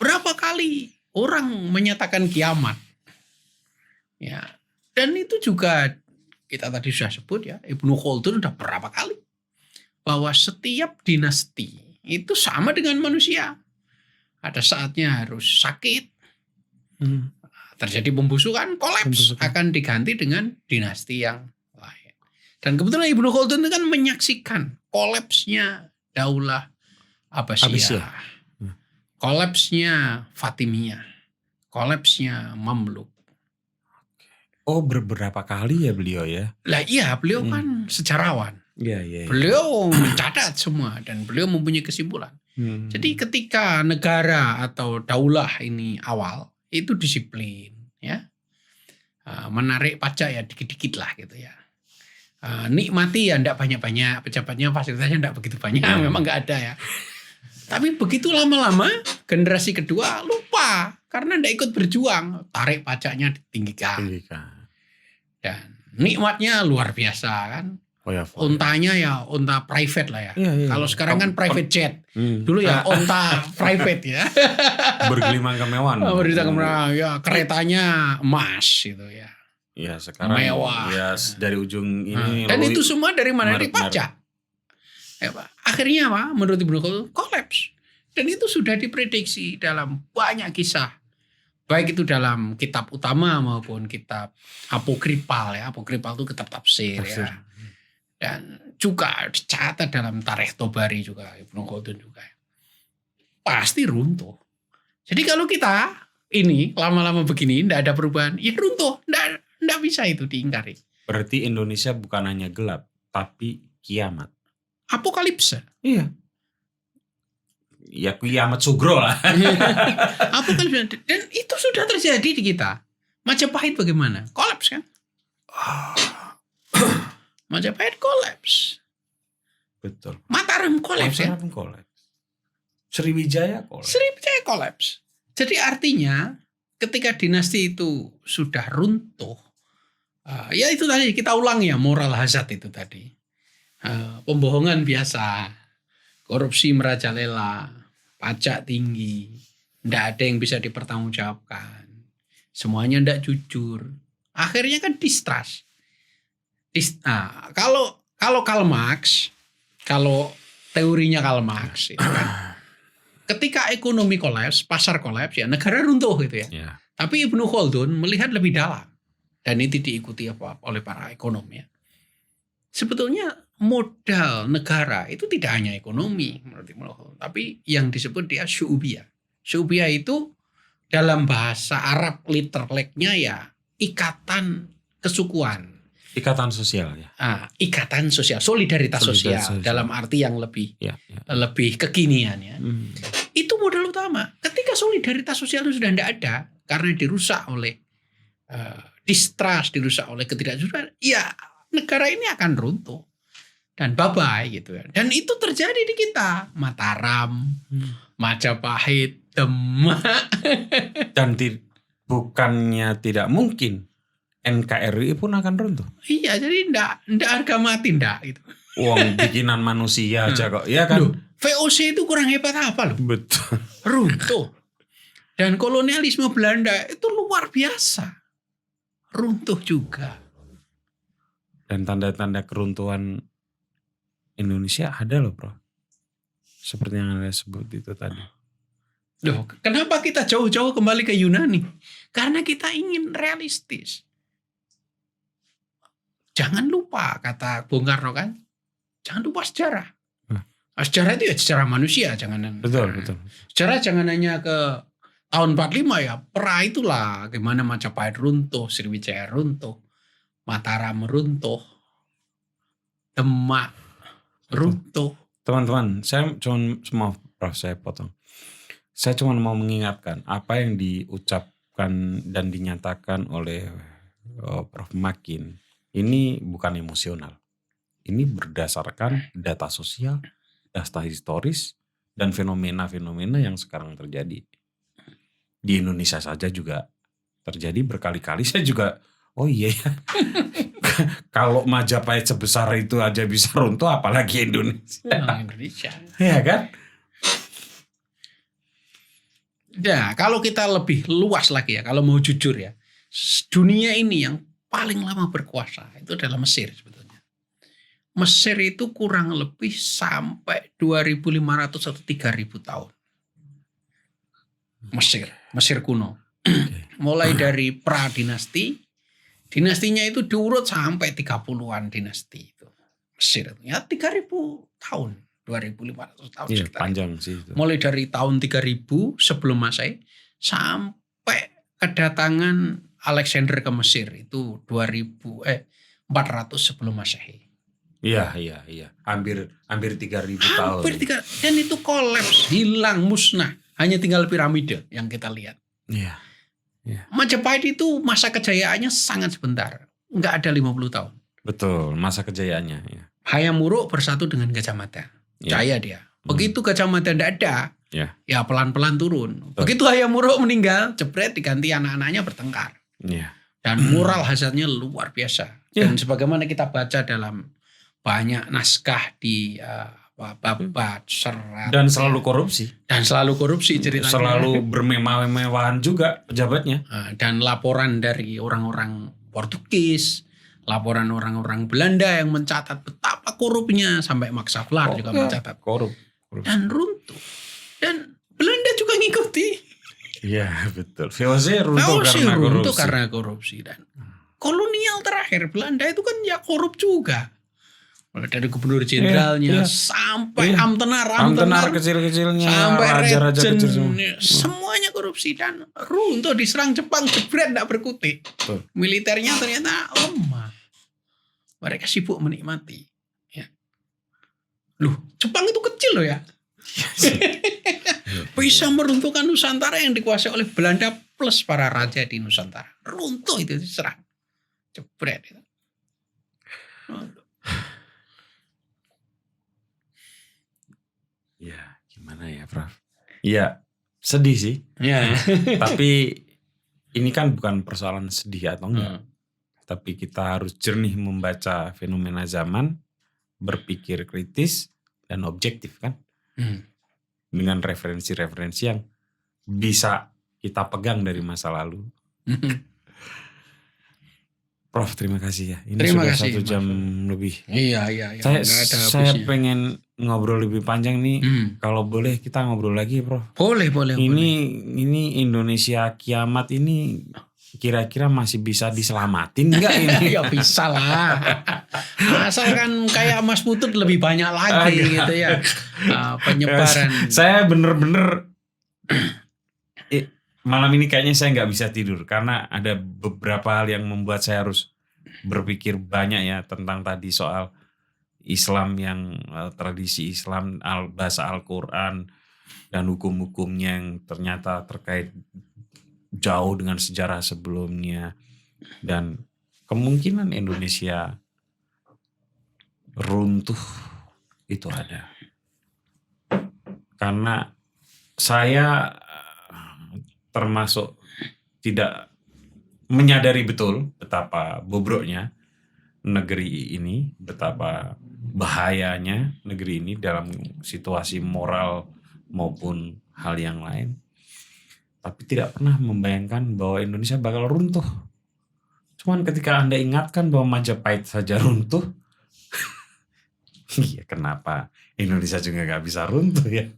Berapa kali orang menyatakan kiamat. Ya. Dan itu juga kita tadi sudah sebut ya, Ibnu Khaldun udah berapa kali bahwa setiap dinasti itu sama dengan manusia. Ada saatnya harus sakit, terjadi pembusukan, kolaps, akan diganti dengan dinasti yang lain. Dan kebetulan Ibnu Khaldun itu kan menyaksikan kolapsnya Daulah Abbasiyah. Abbasiyah. Kolapsnya Fatimiyah. Kolapsnya Mamluk. Oh, beberapa kali ya beliau ya? Lah iya, beliau kan sejarawan. Iya. Beliau mencatat semua dan beliau mempunyai kesimpulan. Jadi ketika negara atau daulah ini awal itu disiplin, ya, menarik pajak ya dikit-dikit lah gitu ya. Nikmati ya enggak banyak-banyak, pejabatnya fasilitasnya enggak begitu banyak, memang enggak ada ya. Tapi begitu lama-lama generasi kedua lupa karena enggak ikut berjuang, tarik pajaknya ditinggikan. Dan nikmatnya luar biasa kan. Oh ya, Untanya ya unta private lah ya. Iya. Kalau sekarang kan private jet. Dulu ya unta private ya. Bergelimang kemewahan. Berita kemenangan ya, keretanya emas gitu ya. Ya sekarang mewah. ya dari ujung ini. Dan itu semua dari mana? Dari merek-merek. pajak. Ya, Pak. Akhirnya apa? Menurut Ibnu Khaldun kolaps. Dan itu sudah diprediksi dalam banyak kisah. Baik itu dalam kitab utama maupun kitab apokrifal ya. Apokrifal itu kitab tafsir. Ya. Dan juga dicatat dalam Tarikh Tobari juga, Ibnu Khaldun juga. Pasti runtuh. Jadi kalau kita ini lama-lama begini, tidak ada perubahan, ya runtuh. Tidak bisa itu diingkari. Berarti Indonesia bukan hanya gelap, tapi kiamat. Apokalipse. Iya. Ya kiamat sugro lah. Apokalipse. Dan itu sudah terjadi di kita. Majapahit bagaimana? Kolaps kan? Majapahit kolaps. Betul. Mataram kolaps ya. Mataram kolaps. Sriwijaya kolaps. Sriwijaya kolaps. Jadi artinya ketika dinasti itu sudah runtuh, ya itu tadi kita ulang ya, moral hazard itu tadi. Pembohongan biasa, korupsi merajalela, pajak tinggi, tidak ada yang bisa dipertanggungjawabkan, semuanya tidak jujur. Akhirnya kan distrust. Kalau Karl Marx, kalau teorinya Karl Marx, itu kan, ketika ekonomi kolaps, pasar kolaps, ya negara runtuh gitu ya. Ya. Tapi Ibnu Khaldun melihat lebih dalam, dan itu diikuti oleh para ekonom ya. Sebetulnya modal negara itu tidak hanya ekonomi menurut Ibnu Khaldun, tapi yang disebut dia syu'ubiyah. Syu'ubiyah itu dalam bahasa Arab literalnya ya ikatan kesukuan. Ikatan sosial ya. Ikatan sosial, solidaritas sosial dalam arti yang lebih lebih kekinian ya. Itu modal utama. Ketika solidaritas sosial itu sudah tidak ada karena dirusak oleh distrust, dirusak oleh ketidakjujuran, ya negara ini akan runtuh dan bye-bye gitu ya. Dan itu terjadi di kita. Mataram, Majapahit, Demak. Dan bukannya tidak mungkin NKRI pun akan runtuh. Iya, jadi enggak harga mati enggak gitu. Uang bikinan manusia aja kok. Iya kan? Loh, VOC itu kurang hebat apa loh? Betul. Runtuh. Dan kolonialisme Belanda itu luar biasa. Runtuh juga. Dan tanda-tanda keruntuhan Indonesia ada loh bro. Seperti yang Anda sebut itu tadi. Loh, kenapa kita jauh-jauh kembali ke Yunani? Karena kita ingin realistis. Jangan lupa, kata Bung Karno kan, jangan lupa sejarah. Sejarah itu ya sejarah manusia, jangan. Betul. Sejarah jangan hanya ke tahun 45 ya, pra itulah gimana Majapahit runtuh, Sriwijaya runtuh, Mataram runtuh, Demak runtuh. Teman-teman, saya cuma Prof, saya potong. Saya cuma mau mengingatkan apa yang diucapkan dan dinyatakan oleh Prof Makin. Ini bukan emosional. Ini berdasarkan data sosial, data historis, dan fenomena-fenomena yang sekarang terjadi. Di Indonesia saja juga terjadi berkali-kali. Saya juga, oh iya ya. Kalau Majapahit sebesar itu aja bisa runtuh, apalagi Indonesia. Indonesia. Ya kan? Ya, kalau kita lebih luas lagi ya, kalau mau jujur ya, dunia ini yang paling lama berkuasa itu adalah Mesir sebetulnya. Mesir itu kurang lebih sampai 2.500 atau 3.000 tahun. Mesir kuno. Mulai dari pra-dinasti, dinastinya itu diurut sampai 30-an dinasti itu. Mesir itu ya 3.000 tahun, 2.500 tahun Iya, sekitar. panjang sih itu. Mulai dari tahun 3000 sebelum Masehi sampai kedatangan Alexander ke Mesir itu 400 sebelum Masehi. Iya. Hampir 3.000 tahun. Dan itu kolaps, hilang, musnah. Hanya tinggal piramida yang kita lihat. Iya. Majapahit itu masa kejayaannya sangat sebentar. Nggak ada 50 tahun. Betul, masa kejayaannya. Ya. Hayam Wuruk bersatu dengan Gajah Mada. Iya. Jaya dia. Begitu Gajah Mada tidak ada, Ya. ya pelan-pelan turun. Betul. Begitu Hayam Wuruk meninggal, jebret diganti anak-anaknya bertengkar. Iya. Dan moral hasilnya luar biasa. Ya. Dan sebagaimana kita baca dalam banyak naskah di babat, serat. Dan selalu korupsi. Dan selalu korupsi ceritanya. Selalu bermewah-mewahan juga pejabatnya. Dan laporan dari orang-orang Portugis, laporan orang-orang Belanda yang mencatat betapa korupnya, sampai Max Havelaar juga mencatat. Korupsi. Dan runtuh. Dan Belanda juga ngikuti. Iya, betul. VOC runtuh karena korupsi. Dan kolonial terakhir Belanda itu kan ya korup juga. Mulai dari gubernur jenderalnya sampai amtenar kecil-kecilnya, sampai raja-raja regent, kecil semuanya korupsi dan runtuh, diserang Jepang jebret tidak berkutik. Betul. Militernya ternyata lemah. Mereka sibuk menikmati. Ya. Loh, Jepang itu kecil loh ya. Bisa meruntuhkan Nusantara yang dikuasai oleh Belanda plus para raja di Nusantara. Runtuh itu diserang. Jebret itu. Ya, gimana ya, Prof? Iya, sedih sih. Ya. Tapi ini kan bukan persoalan sedih atau enggak. Tapi kita harus jernih membaca fenomena zaman, berpikir kritis dan objektif kan. Dengan referensi-referensi yang bisa kita pegang dari masa lalu. Prof, terima kasih ya. Ini Terima sudah kasih, 1 jam lebih. Iya. Saya pengen ngobrol lebih panjang nih. Kalau boleh kita ngobrol lagi, Prof. Boleh. Ini Indonesia kiamat ini kira-kira masih bisa diselamatin enggak ini? Ya bisa lah. Asalkan kayak Mas Putut lebih banyak lagi gitu ya. Penyebaran. Saya bener-bener malam ini kayaknya saya nggak bisa tidur karena ada beberapa hal yang membuat saya harus berpikir banyak ya tentang tadi soal Islam yang tradisi Islam, bahasa Al-Quran dan hukum-hukumnya yang ternyata terkait jauh dengan sejarah sebelumnya dan kemungkinan Indonesia runtuh itu ada. Karena saya termasuk tidak menyadari betul betapa bobroknya negeri ini, betapa bahayanya negeri ini dalam situasi moral maupun hal yang lain. Tapi tidak pernah membayangkan bahwa Indonesia bakal runtuh. Cuman ketika Anda ingatkan bahwa Majapahit saja runtuh, iya kenapa Indonesia juga gak bisa runtuh ya.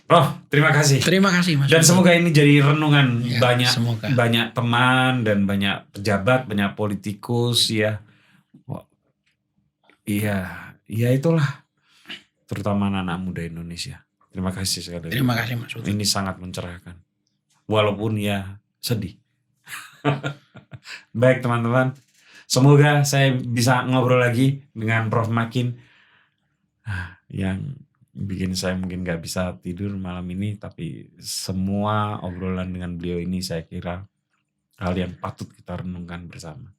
Prof, terima kasih. Terima kasih Mas. Dan semoga ini jadi renungan Ya, banyak teman dan banyak pejabat, banyak politikus ya. Iya itulah. Terutama anak muda Indonesia. Terima kasih sekali. Terima kasih Mas. Ini sangat mencerahkan. Walaupun ya sedih. Baik teman-teman. Semoga saya bisa ngobrol lagi dengan Prof Makin. Yang bikin saya mungkin gak bisa tidur malam ini. Tapi semua obrolan dengan beliau ini saya kira hal yang patut kita renungkan bersama.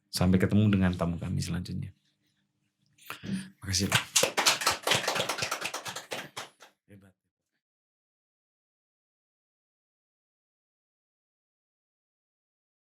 Sampai ketemu dengan tamu kami selanjutnya. Makasih.